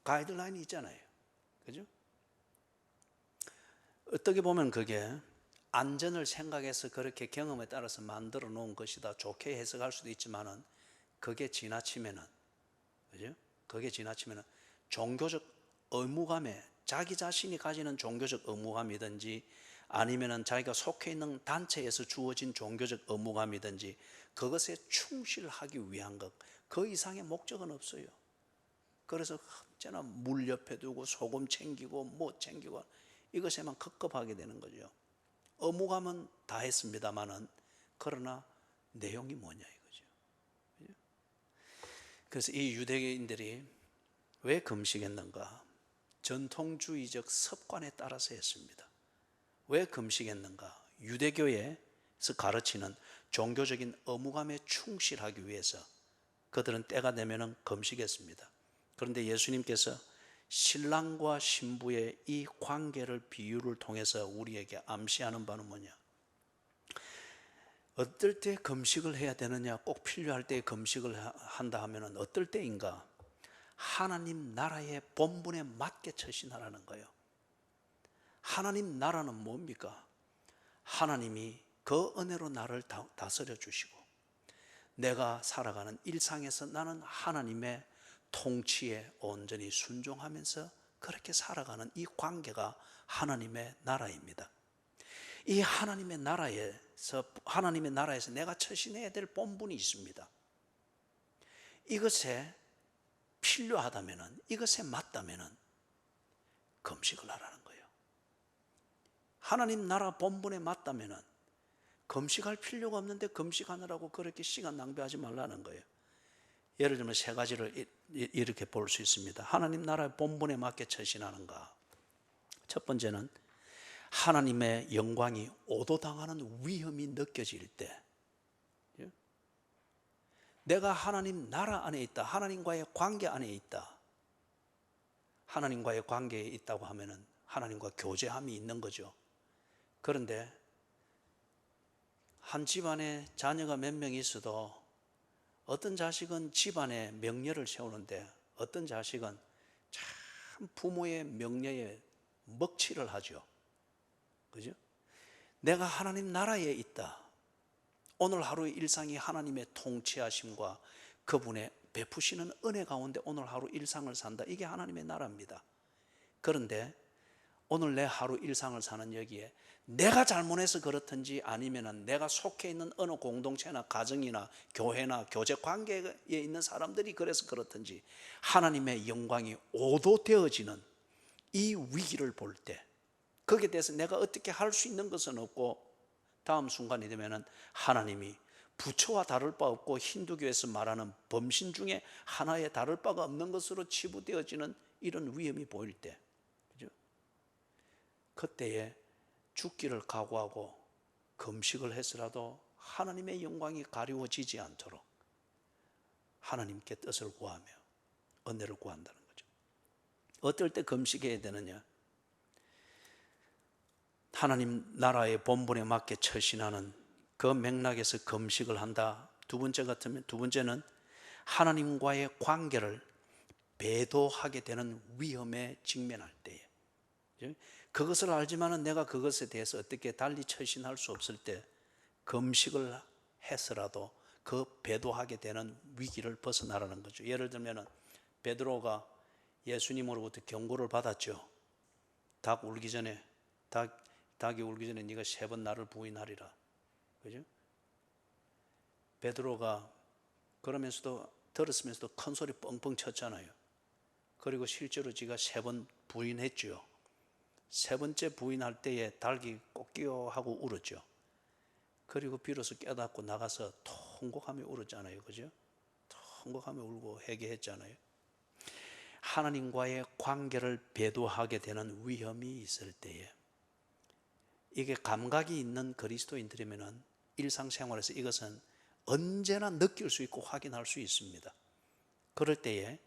가이드라인이 있잖아요. 그죠? 어떻게 보면 그게 안전을 생각해서 그렇게 경험에 따라서 만들어 놓은 것이다. 좋게 해석할 수도 있지만은 그게 지나치면은 그죠? 그게 지나치면은 종교적 의무감에 자기 자신이 가지는 종교적 의무감이든지 아니면은 자기가 속해 있는 단체에서 주어진 종교적 의무감이든지 그것에 충실하기 위한 것, 그 이상의 목적은 없어요. 그래서 언제나 물 옆에 두고 소금 챙기고 뭐 챙기고 이것에만 급급하게 되는 거죠. 의무감은 다 했습니다마는 그러나 내용이 뭐냐 이거죠. 그래서 이 유대인들이 왜 금식했는가? 전통주의적 습관에 따라서 했습니다. 왜 금식했는가? 유대교에서 가르치는 종교적인 의무감에 충실하기 위해서 그들은 때가 되면 금식했습니다. 그런데 예수님께서 신랑과 신부의 이 관계를 비유를 통해서 우리에게 암시하는 바는 뭐냐? 어떨 때 금식을 해야 되느냐? 꼭 필요할 때 금식을 한다 하면 어떨 때인가? 하나님 나라의 본분에 맞게 처신하라는 거예요. 하나님 나라는 뭡니까? 하나님이 그 은혜로 나를 다스려 주시고 내가 살아가는 일상에서 나는 하나님의 통치에 온전히 순종하면서 그렇게 살아가는 이 관계가 하나님의 나라입니다. 이 하나님의 나라에서 내가 처신해야 될 본분이 있습니다. 이것에 필요하다면은, 이것에 맞다면은 금식을 하라는 거예요. 하나님 나라 본분에 맞다면은 금식할 필요가 없는데 금식하느라고 그렇게 시간 낭비하지 말라는 거예요. 예를 들면 세 가지를 이렇게 볼 수 있습니다. 하나님 나라의 본분에 맞게 처신하는가? 첫 번째는 하나님의 영광이 오도당하는 위험이 느껴질 때, 내가 하나님 나라 안에 있다, 하나님과의 관계 안에 있다. 하나님과의 관계에 있다고 하면은 하나님과 교제함이 있는 거죠. 그런데 한 집안에 자녀가 몇 명 있어도 어떤 자식은 집안에 명예를 세우는데 어떤 자식은 참 부모의 명예에 먹칠을 하죠. 그죠? 내가 하나님 나라에 있다. 오늘 하루의 일상이 하나님의 통치하심과 그분의 베푸시는 은혜 가운데 오늘 하루 일상을 산다. 이게 하나님의 나라입니다. 그런데 오늘 내 하루 일상을 사는 여기에 내가 잘못해서 그렇든지 아니면 내가 속해 있는 어느 공동체나 가정이나 교회나 교제 관계에 있는 사람들이 그래서 그렇든지 하나님의 영광이 오도되어지는 이 위기를 볼 때 거기에 대해서 내가 어떻게 할 수 있는 것은 없고 다음 순간이 되면 하나님이 부처와 다를 바 없고 힌두교에서 말하는 범신 중에 하나에 다를 바가 없는 것으로 치부되어지는 이런 위험이 보일 때, 그죠? 그때에 죽기를 각오하고 금식을 해서라도 하나님의 영광이 가리워지지 않도록 하나님께 뜻을 구하며 은혜를 구한다는 거죠. 어떨 때 금식해야 되느냐? 하나님 나라의 본분에 맞게 처신하는 그 맥락에서 금식을 한다. 두 번째는 하나님과의 관계를 배도하게 되는 위험에 직면할 때에, 그것을 알지만은 내가 그것에 대해서 어떻게 달리 처신할 수 없을 때 금식을 해서라도 그 배도하게 되는 위기를 벗어나라는 거죠. 예를 들면은 베드로가 예수님으로부터 경고를 받았죠. 닭이 울기 전에 네가 3번 나를 부인하리라. 그죠? 베드로가 그러면서도 들었으면서도 큰 소리 뻥뻥 쳤잖아요. 그리고 실제로 지가 3번 부인했죠. 3번째 부인할 때에 닭이 꼬끼요 하고 울었죠. 그리고 비로소 깨닫고 나가서 통곡하며 울었잖아요. 그죠? 통곡하며 울고 회개했잖아요. 하나님과의 관계를 배도하게 되는 위험이 있을 때에, 이게 감각이 있는 그리스도인들이면 일상생활에서 이것은 언제나 느낄 수 있고 확인할 수 있습니다. 그럴 때에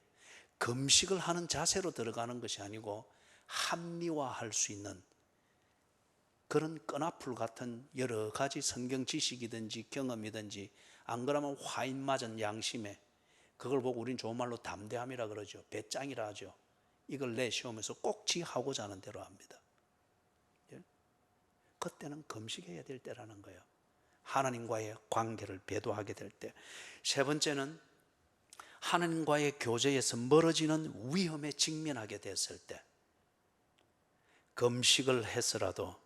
금식을 하는 자세로 들어가는 것이 아니고 합리화할 수 있는 그런 끈앞풀 같은 여러 가지 성경 지식이든지 경험이든지, 안 그러면 화인 맞은 양심에, 그걸 보고 우린 좋은 말로 담대함이라 그러죠. 배짱이라 하죠. 이걸 내세우면서 꼭 지 하고자 하는 대로 합니다. 예? 그때는 금식해야 될 때라는 거예요. 하나님과의 관계를 배도하게 될 때. 세 번째는 하나님과의 교제에서 멀어지는 위험에 직면하게 됐을 때, 금식을 해서라도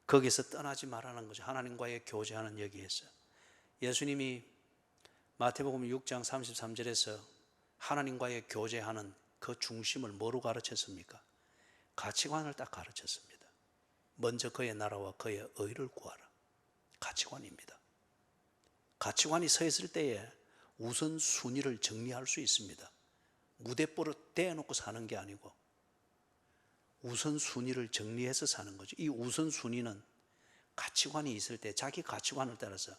거기서 떠나지 말라는 거죠. 하나님과의 교제하는 여기에서. 예수님이 마태복음 6장 33절에서 하나님과의 교제하는 그 중심을 뭐로 가르쳤습니까? 가치관을 딱 가르쳤습니다. 먼저 그의 나라와 그의 의를 구하라. 가치관입니다. 가치관이 서 있을 때에 우선순위를 정리할 수 있습니다. 무대뽀로 떼어놓고 사는 게 아니고 우선순위를 정리해서 사는 거죠. 이 우선순위는 가치관이 있을 때 자기 가치관을 따라서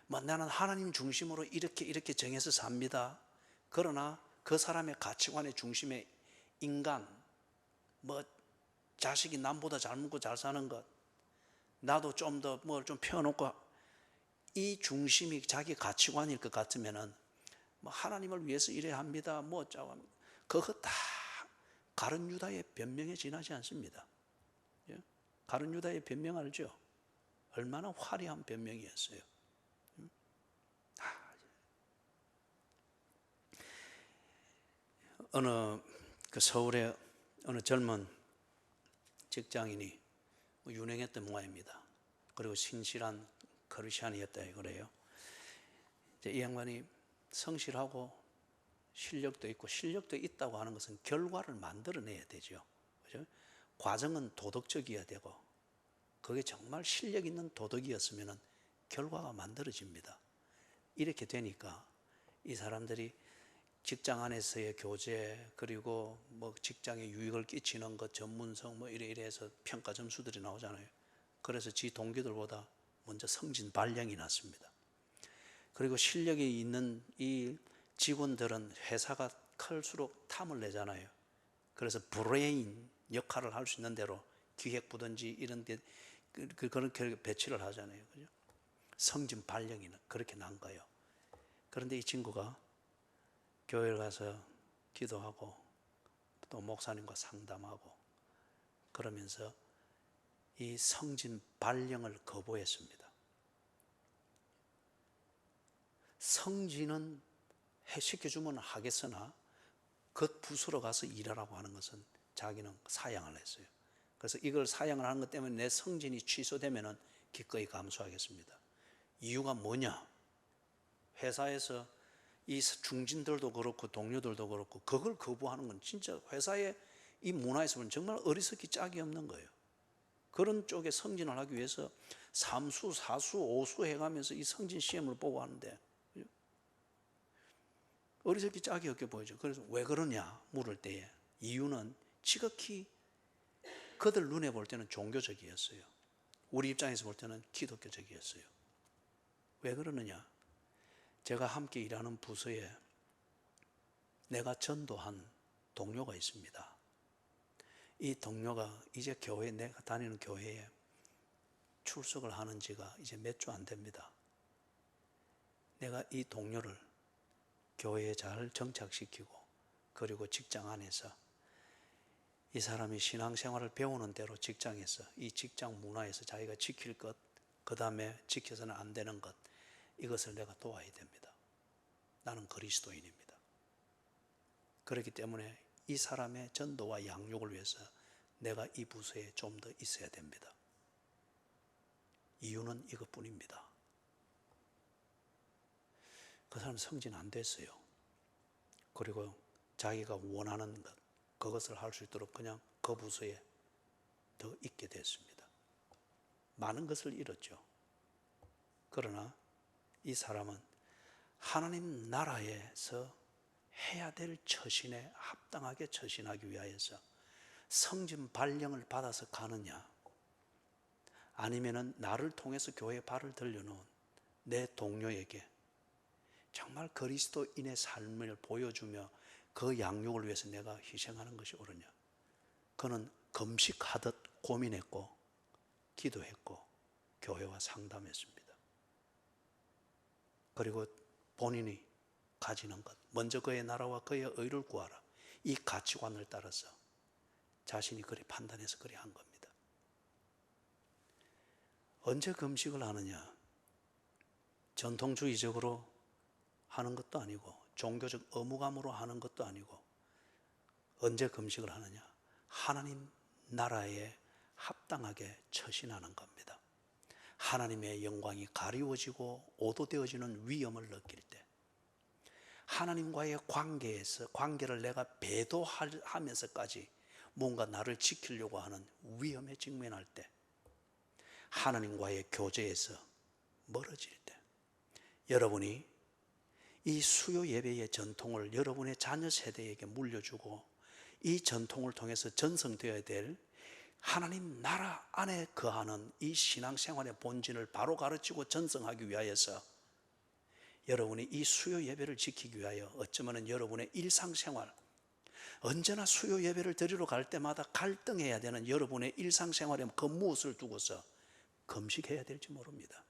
나는 하나님 중심으로 이렇게 정해서 삽니다. 그러나 그 사람의 가치관의 중심에 인간, 자식이 남보다 잘 먹고 잘 사는 것, 나도 좀 더 뭘 좀 펴놓고, 이 중심이 자기 가치관일 것 같으면은 하나님을 위해서 이래야 합니다. 그거 다 가룟 유다의 변명에 지나지 않습니다. 가룟 유다의 변명 알죠? 얼마나 화려한 변명이었어요. 어느 서울의 어느 젊은 직장인이 유능했던 모양입니다. 그리고 신실한 크리스찬이었다 그래요. 이 양반이 성실하고 실력도 있고, 실력도 있다고 하는 것은 결과를 만들어내야 되죠. 그죠? 과정은 도덕적이어야 되고, 그게 정말 실력 있는 도덕이었으면 결과가 만들어집니다. 이렇게 되니까 이 사람들이 직장 안에서의 교제, 그리고 직장에 유익을 끼치는 것, 전문성 이래 해서 평가 점수들이 나오잖아요. 그래서 지 동기들보다 먼저 성진 발령이 났습니다. 그리고 실력이 있는 이 직원들은 회사가 클수록 탐을 내잖아요. 그래서 브레인 역할을 할 수 있는 대로 기획부든지 이런 데 그렇게 배치를 하잖아요. 그죠? 성진 발령이 그렇게 난 거예요. 그런데 이 친구가 교회를 가서 기도하고 또 목사님과 상담하고 그러면서 이 성진 발령을 거부했습니다. 성진은 시켜주면 하겠으나 그 부서로 가서 일하라고 하는 것은 자기는 사양을 했어요. 그래서 이걸 사양을 하는 것 때문에 내 성진이 취소되면 기꺼이 감수하겠습니다. 이유가 뭐냐? 회사에서 이 중진들도 그렇고 동료들도 그렇고 그걸 거부하는 건 진짜 회사의 이 문화에서 보면 정말 어리석기 짝이 없는 거예요. 그런 쪽에 성진을 하기 위해서 3수, 4수, 5수 해가면서 이 성진 시험을 보고 하는데 어리석기 짝이 없게 보이죠. 그래서 왜 그러냐 물을 때에 이유는 지극히 그들 눈에 볼 때는 종교적이었어요. 우리 입장에서 볼 때는 기독교적이었어요. 왜 그러느냐? 제가 함께 일하는 부서에 내가 전도한 동료가 있습니다. 이 동료가 이제 내가 다니는 교회에 출석을 하는 지가 이제 몇 주 안 됩니다. 내가 이 동료를 교회에 잘 정착시키고, 그리고 직장 안에서 이 사람이 신앙생활을 배우는 대로 직장에서, 이 직장 문화에서 자기가 지킬 것, 그 다음에 지켜서는 안 되는 것, 이것을 내가 도와야 됩니다. 나는 그리스도인입니다. 그렇기 때문에 이 사람의 전도와 양육을 위해서 내가 이 부서에 좀 더 있어야 됩니다. 이유는 이것뿐입니다. 그 사람 성진 안 됐어요. 그리고 자기가 원하는 것, 그것을 할 수 있도록 그냥 그 부서에 더 있게 됐습니다. 많은 것을 잃었죠. 그러나 이 사람은 하나님 나라에서 해야 될 처신에 합당하게 처신하기 위하여서 성전 발령을 받아서 가느냐, 아니면은 나를 통해서 교회에 발을 들여놓은 내 동료에게 정말 그리스도인의 삶을 보여주며 그 양육을 위해서 내가 희생하는 것이 옳으냐. 그는 금식하듯 고민했고 기도했고 교회와 상담했습니다. 그리고 본인이 가지는 것, 먼저 그의 나라와 그의 의를 구하라, 이 가치관을 따라서 자신이 그리 판단해서 그리 한 겁니다. 언제 금식을 하느냐? 전통주의적으로 하는 것도 아니고 종교적 의무감으로 하는 것도 아니고 언제 금식을 하느냐? 하나님 나라에 합당하게 처신하는 겁니다. 하나님의 영광이 가리워지고 오도되어지는 위험을 느낄 때, 하나님과의 관계를 내가 배도하면서까지 뭔가 나를 지키려고 하는 위험에 직면할 때, 하나님과의 교제에서 멀어질 때, 여러분이 이 수요 예배의 전통을 여러분의 자녀 세대에게 물려주고 이 전통을 통해서 전성되어야 될 하나님 나라 안에 거하는 이 신앙생활의 본질을 바로 가르치고 전성하기 위하여서 여러분이 이 수요 예배를 지키기 위하여 어쩌면 여러분의 일상생활, 언제나 수요 예배를 드리러 갈 때마다 갈등해야 되는 여러분의 일상생활에 그 무엇을 두고서 금식해야 될지 모릅니다.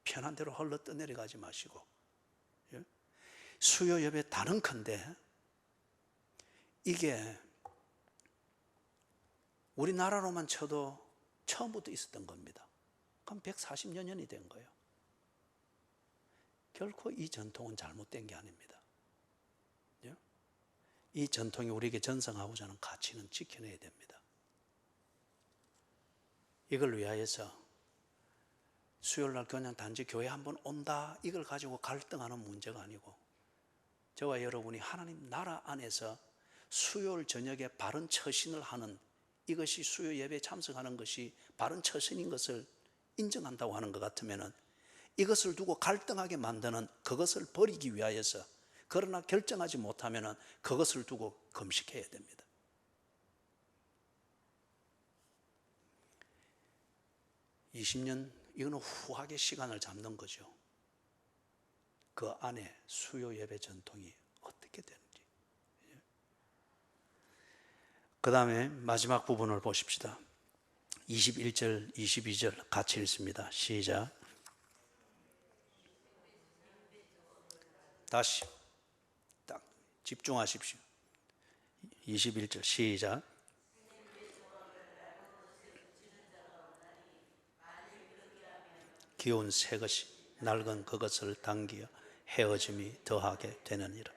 편한 대로 흘러 떠내려가지 마시고, 수요 예배 단언컨대 이게 우리나라로만 쳐도 처음부터 있었던 겁니다. 그럼 140여 년이 된 거예요. 결코 이 전통은 잘못된 게 아닙니다. 이 전통이 우리에게 전승하고자 하는 가치는 지켜내야 됩니다. 이걸 위하여서 수요일날 그냥 단지 교회 한번 온다, 이걸 가지고 갈등하는 문제가 아니고, 저와 여러분이 하나님 나라 안에서 수요일 저녁에 바른 처신을 하는, 이것이 수요 예배에 참석하는 것이 바른 처신인 것을 인정한다고 하는 것 같으면 이것을 두고 갈등하게 만드는 그것을 버리기 위하여서, 그러나 결정하지 못하면 그것을 두고 금식해야 됩니다. (20년) 이거는 후하게 시간을 잡는 거죠. 그 안에 수요 예배 전통이 어떻게 되는지. 그 다음에 마지막 부분을 보십시다. 21절, 22절 같이 읽습니다. 시작. 다시 딱 집중하십시오. 21절 시작. 기운 새 것이 낡은 그것을 당기어 헤어짐이 더하게 되느니라.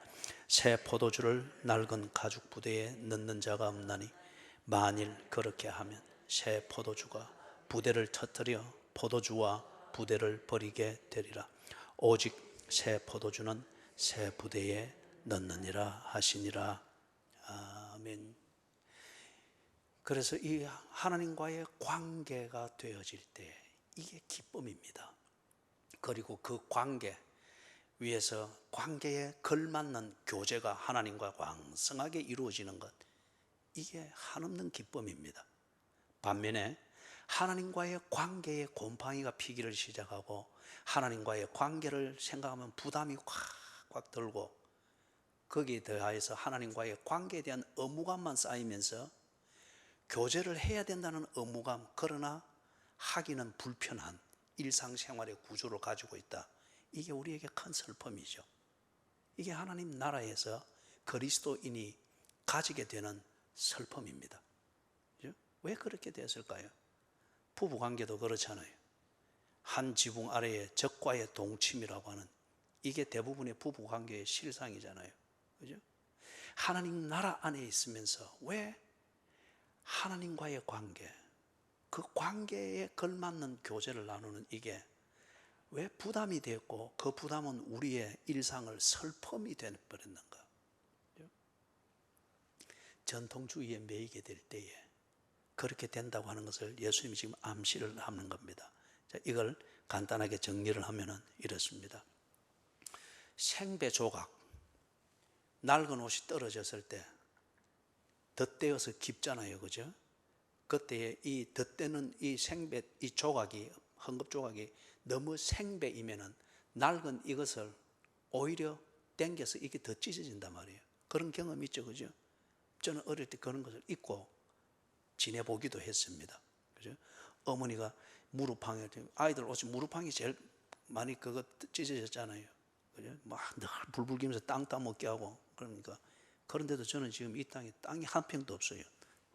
새 포도주를 낡은 가죽 부대에 넣는 자가 없나니 만일 그렇게 하면 새 포도주가 부대를 터뜨려 포도주와 부대를 버리게 되리라. 오직 새 포도주는 새 부대에 넣느니라 하시니라. 아멘. 그래서 이 하나님과의 관계가 되어질 때 이게 기쁨입니다. 그리고 그 관계 위에서 관계에 걸맞는 교제가 하나님과 왕성하게 이루어지는 것, 이게 한없는 기쁨입니다. 반면에 하나님과의 관계에 곰팡이가 피기를 시작하고 하나님과의 관계를 생각하면 부담이 꽉꽉 들고 거기에 더하여서 하나님과의 관계에 대한 의무감만 쌓이면서 교제를 해야 된다는 의무감, 그러나 하기는 불편한 일상생활의 구조를 가지고 있다. 이게 우리에게 큰 슬픔이죠. 이게 하나님 나라에서 그리스도인이 가지게 되는 슬픔입니다. 왜 그렇게 됐을까요? 부부관계도 그렇잖아요. 한 지붕 아래에 적과의 동침이라고 하는, 이게 대부분의 부부관계의 실상이잖아요. 그죠? 하나님 나라 안에 있으면서 왜 하나님과의 관계, 그 관계에 걸맞는 교제를 나누는 이게 왜 부담이 됐고 그 부담은 우리의 일상을 슬픔이 되어버렸는가? 전통주의에 매이게 될 때에 그렇게 된다고 하는 것을 예수님이 지금 암시를 하는 겁니다. 자, 이걸 간단하게 정리를 하면 이렇습니다. 생배 조각, 낡은 옷이 떨어졌을 때 덧대어서 깁잖아요, 그죠? 그때 이 덧대는 이 생배, 이 조각이, 헝겊 조각이 너무 생배이면은 낡은 이것을 오히려 당겨서 이게 더 찢어진단 말이에요. 그런 경험 있죠, 그죠? 저는 어릴 때 그런 것을 입고 지내보기도 했습니다. 그죠? 어머니가 무릎팡이, 아이들 옷이 무릎팡이 제일 많이 그거 찢어졌잖아요. 그죠? 막 늘 불불 기면서 땅 따먹게 하고 그러니까. 그런데도 저는 지금 이 땅이 한 평도 없어요.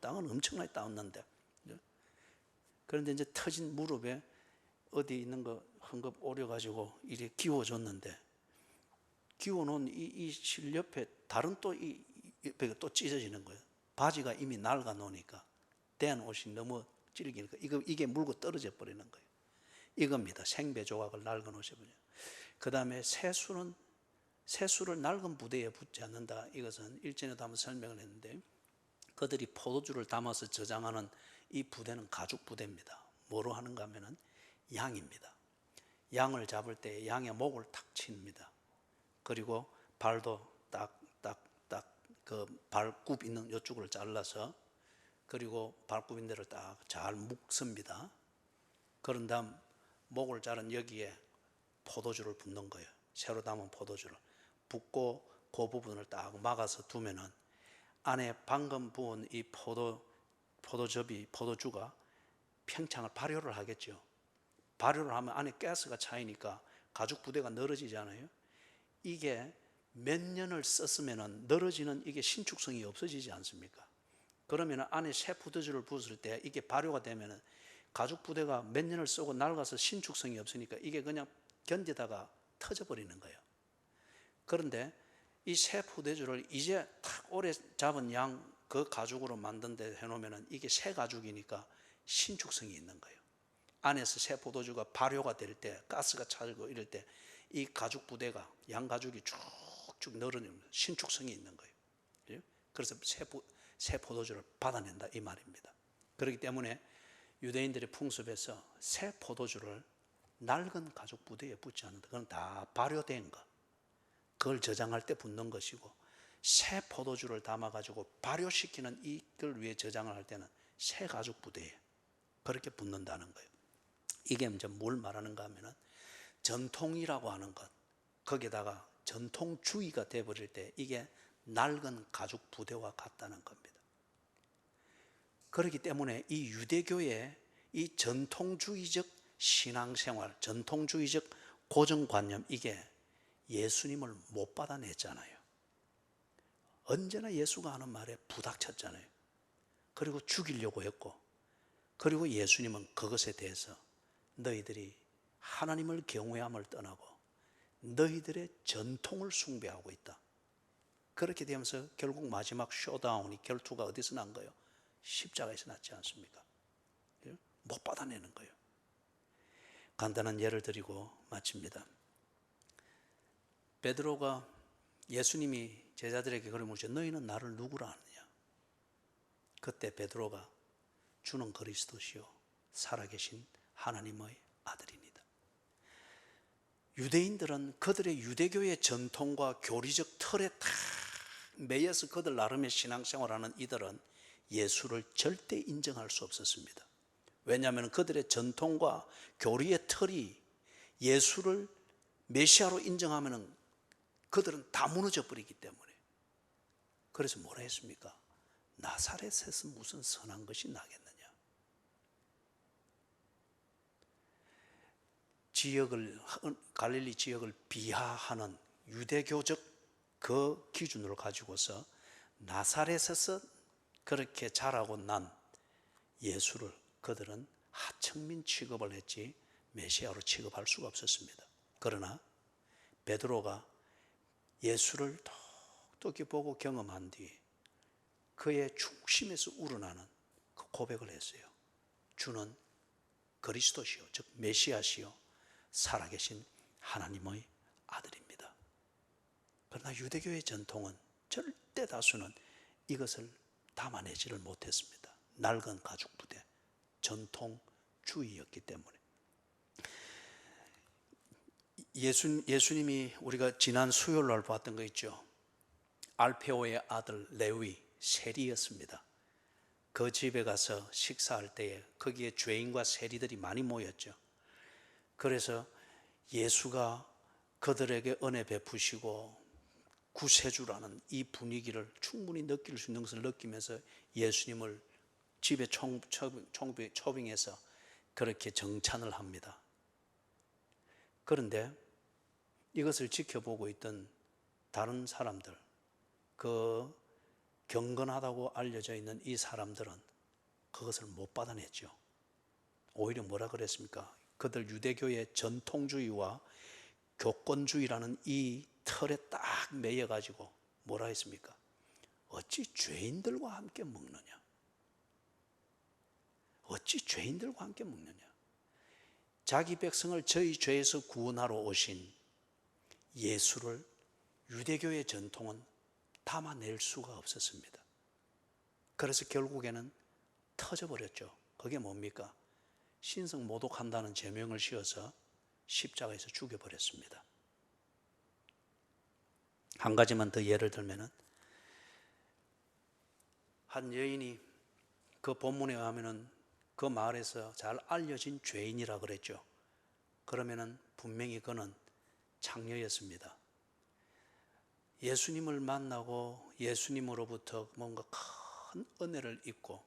땅은 엄청나게 따왔는데. 그죠? 그런데 이제 터진 무릎에 어디 있는 거 헝겊 오려가지고 이렇게 기워줬는데, 기워놓은 이 실 옆에 다른 또 이 옆에 또 찢어지는 거예요. 바지가 이미 낡아 놓으니까 댄 옷이 너무 찔기니까 이게 물고 떨어져 버리는 거예요. 이겁니다. 생배 조각을 낡은 옷에 붙여. 그 다음에 새수를 낡은 부대에 붙지 않는다. 이것은 일전에도 한번 설명을 했는데, 그들이 포도주를 담아서 저장하는 이 부대는 가죽 부대입니다. 뭐로 하는가 하면은 양입니다. 양을 잡을 때 양의 목을 탁 칩니다. 그리고 발도 그 발굽 있는 이쪽을 잘라서, 그리고 발굽 있는 데를 딱 잘 묶습니다. 그런 다음 목을 자른 여기에 포도주를 붓는 거예요. 새로 담은 포도주를 붓고 그 부분을 딱 막아서 두면은 안에 방금 부은 이 포도주가 팽창을 발효를 하겠죠. 발효를 하면 안에 가스가 차이니까 가죽 부대가 늘어지잖아요. 이게 몇 년을 썼으면 늘어지는 이게 신축성이 없어지지 않습니까? 그러면 안에 새 포도주를 부었을 때 이게 발효가 되면 가죽 부대가 몇 년을 쓰고 낡아서 신축성이 없으니까 이게 그냥 견디다가 터져버리는 거예요. 그런데 이 새 포도주를 이제 탁 오래 잡은 양 그 가죽으로 만든 데 해놓으면 이게 새 가죽이니까 신축성이 있는 거예요. 안에서 새 포도주가 발효가 될 때, 가스가 차고 이럴 때 이 가죽 부대가, 양 가죽이 쭉쭉 늘어지면 신축성이 있는 거예요. 그래서 새 포도주를 받아낸다 이 말입니다. 그렇기 때문에 유대인들의 풍습에서 새 포도주를 낡은 가죽 부대에 붓지 않는다. 그건 다 발효된 거, 그걸 저장할 때 붓는 것이고, 새 포도주를 담아가지고 발효시키는 이걸 위해 저장을 할 때는 새 가죽 부대에 그렇게 붓는다는 거예요. 이게 이제 뭘 말하는가 하면은 전통이라고 하는 것, 거기다가 전통주의가 되어버릴 때 이게 낡은 가죽 부대와 같다는 겁니다. 그렇기 때문에 이 유대교의 이 전통주의적 신앙생활, 전통주의적 고정관념, 이게 예수님을 못 받아냈잖아요. 언제나 예수가 하는 말에 부닥쳤잖아요. 그리고 죽이려고 했고, 그리고 예수님은 그것에 대해서 너희들이 하나님을 경외함을 떠나고 너희들의 전통을 숭배하고 있다. 그렇게 되면서 결국 마지막 쇼다운이, 결투가 어디서 난 거예요? 십자가에서 났지 않습니까? 못 받아내는 거예요. 간단한 예를 드리고 마칩니다. 베드로가, 예수님이 제자들에게 그걸 물으셨죠. 너희는 나를 누구라 하느냐? 그때 베드로가 주는 그리스도시요 살아계신 하나님의 아들이니다. 유대인들은 그들의 유대교의 전통과 교리적 틀에 다 매여서 그들 나름의 신앙생활하는 이들은 예수를 절대 인정할 수 없었습니다. 왜냐하면 그들의 전통과 교리의 틀이 예수를 메시아로 인정하면 그들은 다 무너져 버리기 때문에. 그래서 뭐라 했습니까? 나사렛에서 무슨 선한 것이 나겠느냐. 갈릴리 지역을 비하하는 유대교적 그 기준을 가지고서 나사렛에서 그렇게 자라고 난 예수를 그들은 하층민 취급을 했지 메시아로 취급할 수가 없었습니다. 그러나 베드로가 예수를 똑똑히 보고 경험한 뒤 그의 중심에서 우러나는 그 고백을 했어요. 주는 그리스도시요, 즉 메시아시요 살아계신 하나님의 아들입니다. 그러나 유대교의 전통은 절대 다수는 이것을 담아내지를 못했습니다. 낡은 가죽 부대, 전통주의였기 때문에. 예수님이 우리가 지난 수요일 날 봤던 거 있죠. 알페오의 아들 레위 세리였습니다. 그 집에 가서 식사할 때에 거기에 죄인과 세리들이 많이 모였죠. 그래서 예수가 그들에게 은혜 베푸시고 구세주라는 이 분위기를 충분히 느낄 수 있는 것을 느끼면서 예수님을 집에 초빙해서 그렇게 정찬을 합니다. 그런데 이것을 지켜보고 있던 다른 사람들, 그 경건하다고 알려져 있는 이 사람들은 그것을 못 받아냈죠. 오히려 뭐라 그랬습니까? 그들 유대교의 전통주의와 교권주의라는 이 틀에 딱 매여가지고 뭐라 했습니까? 어찌 죄인들과 함께 먹느냐? 어찌 죄인들과 함께 먹느냐? 자기 백성을 저희 죄에서 구원하러 오신 예수를 유대교의 전통은 담아낼 수가 없었습니다. 그래서 결국에는 터져버렸죠. 그게 뭡니까? 신성 모독한다는 제명을 씌워서 십자가에서 죽여버렸습니다. 한 가지만 더 예를 들면은, 한 여인이 그 본문에 의하면은 그 마을에서 잘 알려진 죄인이라 그랬죠. 그러면은 분명히 그는 창녀였습니다. 예수님을 만나고 예수님으로부터 뭔가 큰 은혜를 입고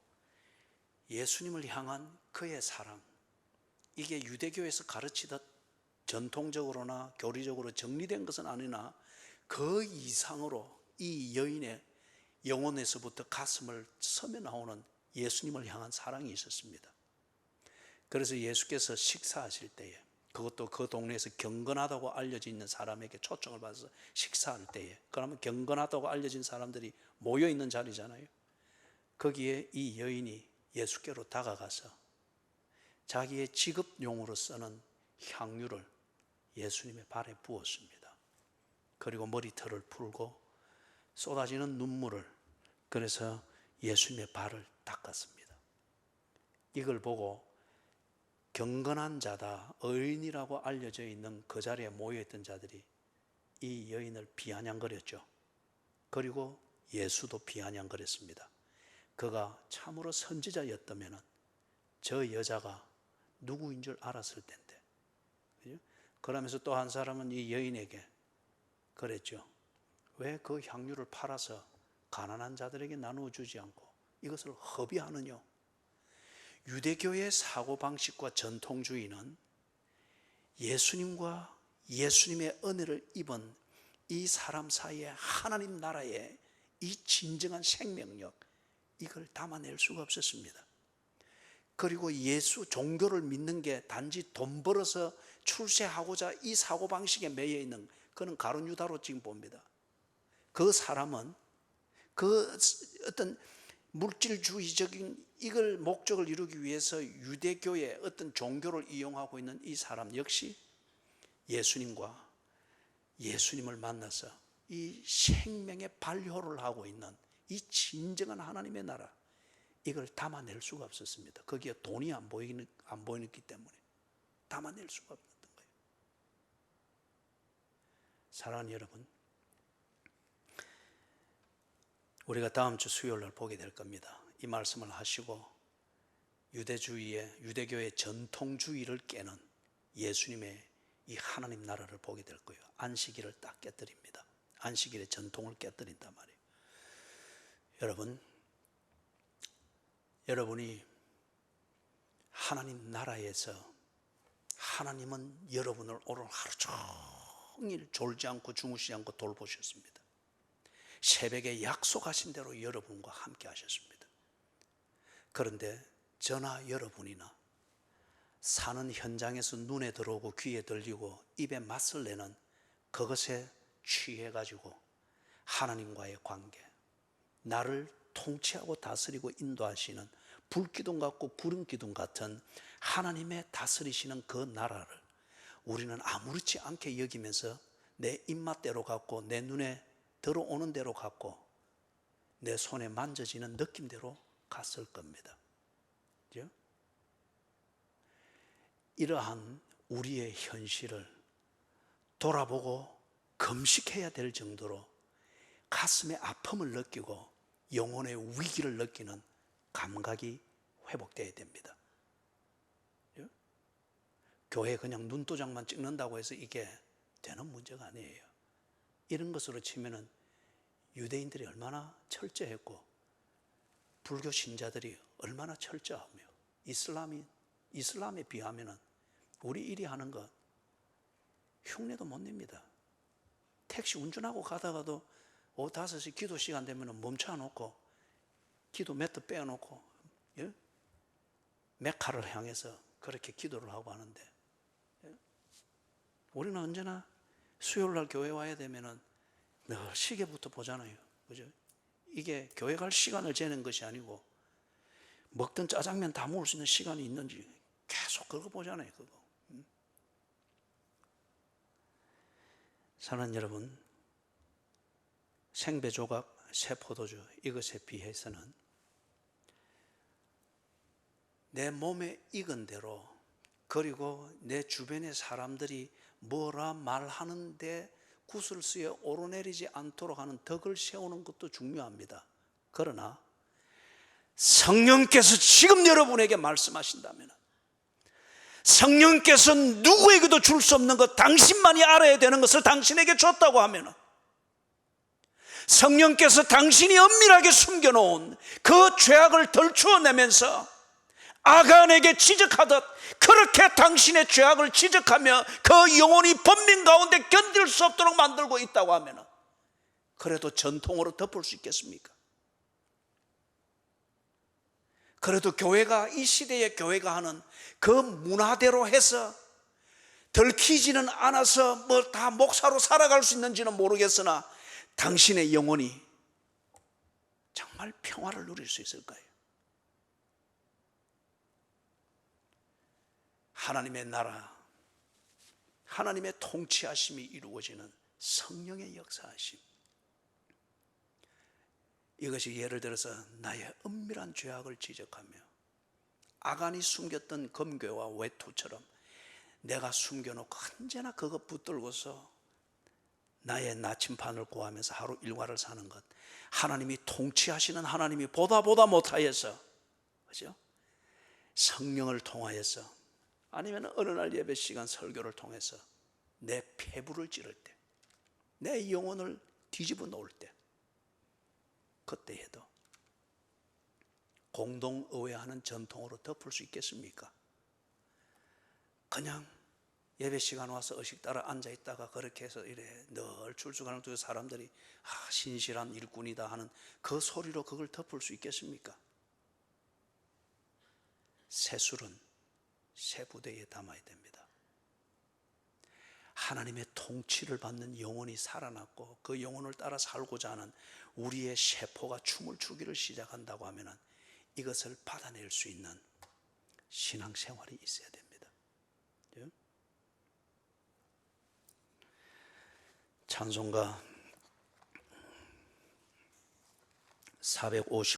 예수님을 향한 그의 사랑, 이게 유대교에서 가르치듯 전통적으로나 교리적으로 정리된 것은 아니나 그 이상으로 이 여인의 영혼에서부터 가슴을 서며 나오는 예수님을 향한 사랑이 있었습니다. 그래서 예수께서 식사하실 때에, 그것도 그 동네에서 경건하다고 알려져 있는 사람에게 초청을 받아서 식사할 때에, 그러면 경건하다고 알려진 사람들이 모여있는 자리잖아요. 거기에 이 여인이 예수께로 다가가서 자기의 직업용으로 쓰는 향유를 예수님의 발에 부었습니다. 그리고 머리털을 풀고 쏟아지는 눈물을, 그래서 예수님의 발을 닦았습니다. 이걸 보고 경건한 자다, 의인이라고 알려져 있는 그 자리에 모여있던 자들이 이 여인을 비아냥거렸죠. 그리고 예수도 비아냥거렸습니다. 그가 참으로 선지자였다면 저 여자가 누구인 줄 알았을 텐데. 그러면서 또 한 사람은 이 여인에게 그랬죠. 왜 그 향유를 팔아서 가난한 자들에게 나누어 주지 않고 이것을 허비하느냐? 유대교의 사고방식과 전통주의는 예수님과 예수님의 은혜를 입은 이 사람 사이에 하나님 나라의 이 진정한 생명력, 이걸 담아낼 수가 없었습니다. 그리고 예수 종교를 믿는 게 단지 돈 벌어서 출세하고자 이 사고방식에 매여 있는, 그는 가룟 유다로 지금 봅니다. 그 사람은 그 어떤 물질주의적인 이걸 목적을 이루기 위해서 유대교의 어떤 종교를 이용하고 있는 이 사람 역시 예수님과 예수님을 만나서 이 생명의 발효를 하고 있는 이 진정한 하나님의 나라, 이걸 담아낼 수가 없었습니다. 거기에 돈이 안 보이기 때문에 담아낼 수가 없었던 거예요. 사랑하는 여러분, 우리가 다음 주 수요일 날 보게 될 겁니다. 이 말씀을 하시고 유대교의 전통주의를 깨는 예수님의 이 하나님 나라를 보게 될 거예요. 안식일을 딱 깨뜨립니다. 안식일의 전통을 깨뜨린단 말이에요. 여러분이 하나님 나라에서 하나님은 여러분을 오늘 하루 종일 졸지 않고 주무시지 않고 돌보셨습니다. 새벽에 약속하신 대로 여러분과 함께 하셨습니다. 그런데 저나 여러분이나 사는 현장에서 눈에 들어오고 귀에 들리고 입에 맛을 내는 그것에 취해가지고 하나님과의 관계, 나를 통치하고 다스리고 인도하시는 불기둥 같고 구름기둥 같은 하나님의 다스리시는 그 나라를 우리는 아무렇지 않게 여기면서 내 입맛대로 갖고 내 눈에 들어오는 대로 갖고 내 손에 만져지는 느낌대로 갔을 겁니다. 그죠? 이러한 우리의 현실을 돌아보고 금식해야 될 정도로 가슴의 아픔을 느끼고 영혼의 위기를 느끼는 감각이 회복되어야 됩니다. 교회 그냥 눈도장만 찍는다고 해서 이게 되는 문제가 아니에요. 이런 것으로 치면은 유대인들이 얼마나 철저했고 불교 신자들이 얼마나 철저하며 이슬람에 비하면은 우리 이리 하는 것 흉내도 못 냅니다. 택시 운전하고 가다가도 오후 5시 기도 시간 되면 멈춰 놓고 기도 매트 빼놓고 메카를 향해서 그렇게 기도를 하고 하는데, 우리는 언제나 수요일날 교회 와야 되면은 늘 시계부터 보잖아요. 그죠? 이게 교회 갈 시간을 재는 것이 아니고 먹던 짜장면 다 먹을 수 있는 시간이 있는지 계속 그거 보잖아요. 그거. 사랑하는 여러분, 생배조각, 새포도주 이것에 비해서는 내 몸에 익은 대로, 그리고 내 주변의 사람들이 뭐라 말하는데 구슬수에 오르내리지 않도록 하는 덕을 세우는 것도 중요합니다. 그러나 성령께서 지금 여러분에게 말씀하신다면, 성령께서 누구에게도 줄 수 없는 것, 당신만이 알아야 되는 것을 당신에게 줬다고 하면, 성령께서 당신이 엄밀하게 숨겨놓은 그 죄악을 덜추어내면서 아간에게 지적하듯 그렇게 당신의 죄악을 지적하며 그 영혼이 번민 가운데 견딜 수 없도록 만들고 있다고 하면, 그래도 전통으로 덮을 수 있겠습니까? 그래도 교회가, 이 시대의 교회가 하는 그 문화대로 해서 들키지는 않아서 뭐 다 목사로 살아갈 수 있는지는 모르겠으나 당신의 영혼이 정말 평화를 누릴 수 있을까요? 하나님의 나라, 하나님의 통치하심이 이루어지는 성령의 역사하심, 이것이 예를 들어서 나의 은밀한 죄악을 지적하며 아간이 숨겼던 검괴와 외투처럼 내가 숨겨놓고 언제나 그거 붙들고서 나의 나침판을 구하면서 하루 일과를 사는 것, 하나님이 통치하시는 하나님이 보다 못하여서, 그죠? 성령을 통하여서, 아니면 어느 날 예배 시간 설교를 통해서 내 폐부를 찌를 때, 내 영혼을 뒤집어 놓을 때, 그때 해도 공동의회하는 전통으로 덮을 수 있겠습니까? 그냥 예배 시간 와서 의식 따라 앉아있다가 그렇게 해서 이래 늘 출석하는 두 사람들이 신실한 일꾼이다 하는 그 소리로 그걸 덮을 수 있겠습니까? 새 술은 새 부대에 담아야 됩니다. 하나님의 통치를 받는 영혼이 살아났고 그 영혼을 따라 살고자 하는 우리의 세포가 춤을 추기를 시작한다고 하면 이것을 받아낼 수 있는 신앙생활이 있어야 됩니다. 찬송가 450